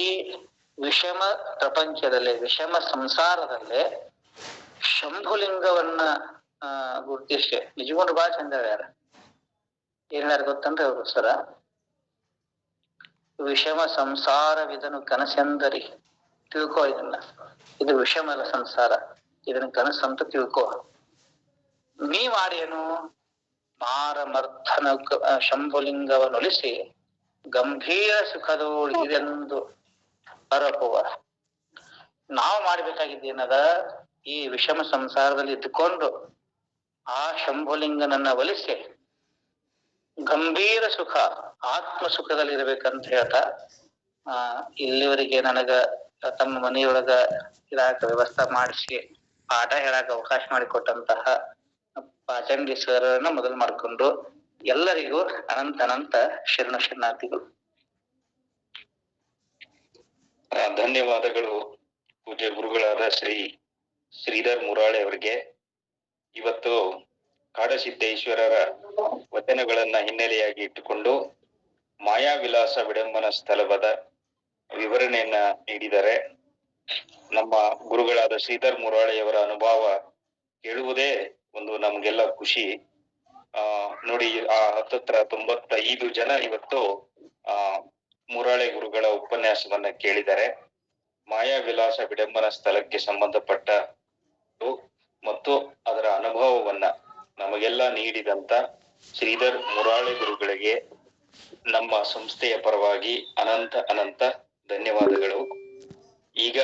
ವಿಷಮ ಪ್ರಪಂಚದಲ್ಲಿ, ವಿಷಮ ಸಂಸಾರದಲ್ಲಿ ಶಂಭುಲಿಂಗವನ್ನ ಗುರುತಿಸಿ ನಿಜಗೊಂಡು ಬಹಳ ಚಂದ ಹೇಳ್ಯಾರ. ಏನ್ ಹೇಳ್ಯಾರ ಗೊತ್ತಂದ್ರೆ ಅವ್ರು ಸರ, ವಿಷಮ ಸಂಸಾರವಿದನು ಕನಸೆಂದರಿ, ತಿಳ್ಕೊ ಇದನ್ನ, ಇದು ವಿಷಮದ ಸಂಸಾರ, ಇದನ್ನ ಕನಸಂತ ತಿಳ್ಕೊ. ನೀ ಮಾಡೇನು? ಮಾರಮರ್ಥನ ಶಂಭುಲಿಂಗವನ್ನೊಲಿಸಿ ಗಂಭೀರ ಸುಖದೋಳು ಇದೆಂದು ಅರಪುವ. ನಾವು ಮಾಡ್ಬೇಕಾಗಿದ್ದೇನದ, ಈ ವಿಷಮ ಸಂಸಾರದಲ್ಲಿ ಇದ್ದುಕೊಂಡು ಆ ಶಂಭುಲಿಂಗನನ್ನ ಒಲಿಸಿ ಗಂಭೀರ ಸುಖ, ಆತ್ಮ ಸುಖದಲ್ಲಿ ಇರ್ಬೇಕಂತ ಹೇಳ್ತಾ ಇಲ್ಲಿವರೆಗೆ ನನಗ ತಮ್ಮ ಮನೆಯೊಳಗ ಇರಾಕ ವ್ಯವಸ್ಥೆ ಮಾಡಿಸಿ ಪಾಠ ಹೇಳಾಕ ಅವಕಾಶ ಮಾಡಿಕೊಟ್ಟಂತಹ ಪಾಚಂಡಿ ಸರ್ನ ಮೊದಲು ಮಾಡ್ಕೊಂಡು ಎಲ್ಲರಿಗೂ ಅನಂತ ಅನಂತ ಶರಣಾರ್ಥಿಗಳು. ಧನ್ಯವಾದಗಳು ಪೂಜ್ಯ ಗುರುಗಳಾದ ಶ್ರೀಧರ್ ಮುರಾಳೆ ಅವರಿಗೆ. ಇವತ್ತು ಕಾಡಸಿದ್ದೇಶ್ವರರ ವಚನಗಳನ್ನ ಹಿನ್ನೆಲೆಯಾಗಿ ಇಟ್ಟುಕೊಂಡು ಮಾಯಾವಿಲಾಸ ವಿಡಂಬನ ಸ್ಥಳದ ವಿವರಣೆಯನ್ನ ನೀಡಿದ್ದಾರೆ. ನಮ್ಮ ಗುರುಗಳಾದ ಶ್ರೀಧರ್ ಮುರಾಳೆಯವರ ಅನುಭವ ಕೇಳುವುದೇ ಒಂದು ನಮ್ಗೆಲ್ಲ ಖುಷಿ. ನೋಡಿ, ಆ 95 ಜನ ಇವತ್ತು ಮುರಾಳೆ ಗುರುಗಳ ಉಪನ್ಯಾಸವನ್ನ ಕೇಳಿದ್ದಾರೆ. ಮಾಯಾವಿಲಾಸ ವಿಡಂಬನ ಸ್ಥಳಕ್ಕೆ ಸಂಬಂಧಪಟ್ಟ ಮತ್ತು ಅದರ ಅನುಭವವನ್ನ ನಮಗೆಲ್ಲ ನೀಡಿದಂತ ಶ್ರೀಧರ್ ಮುರಾಳೆ ಗುರುಗಳಿಗೆ ನಮ್ಮ ಸಂಸ್ಥೆಯ ಪರವಾಗಿ ಅನಂತ ಧನ್ಯವಾದಗಳು. ಈಗ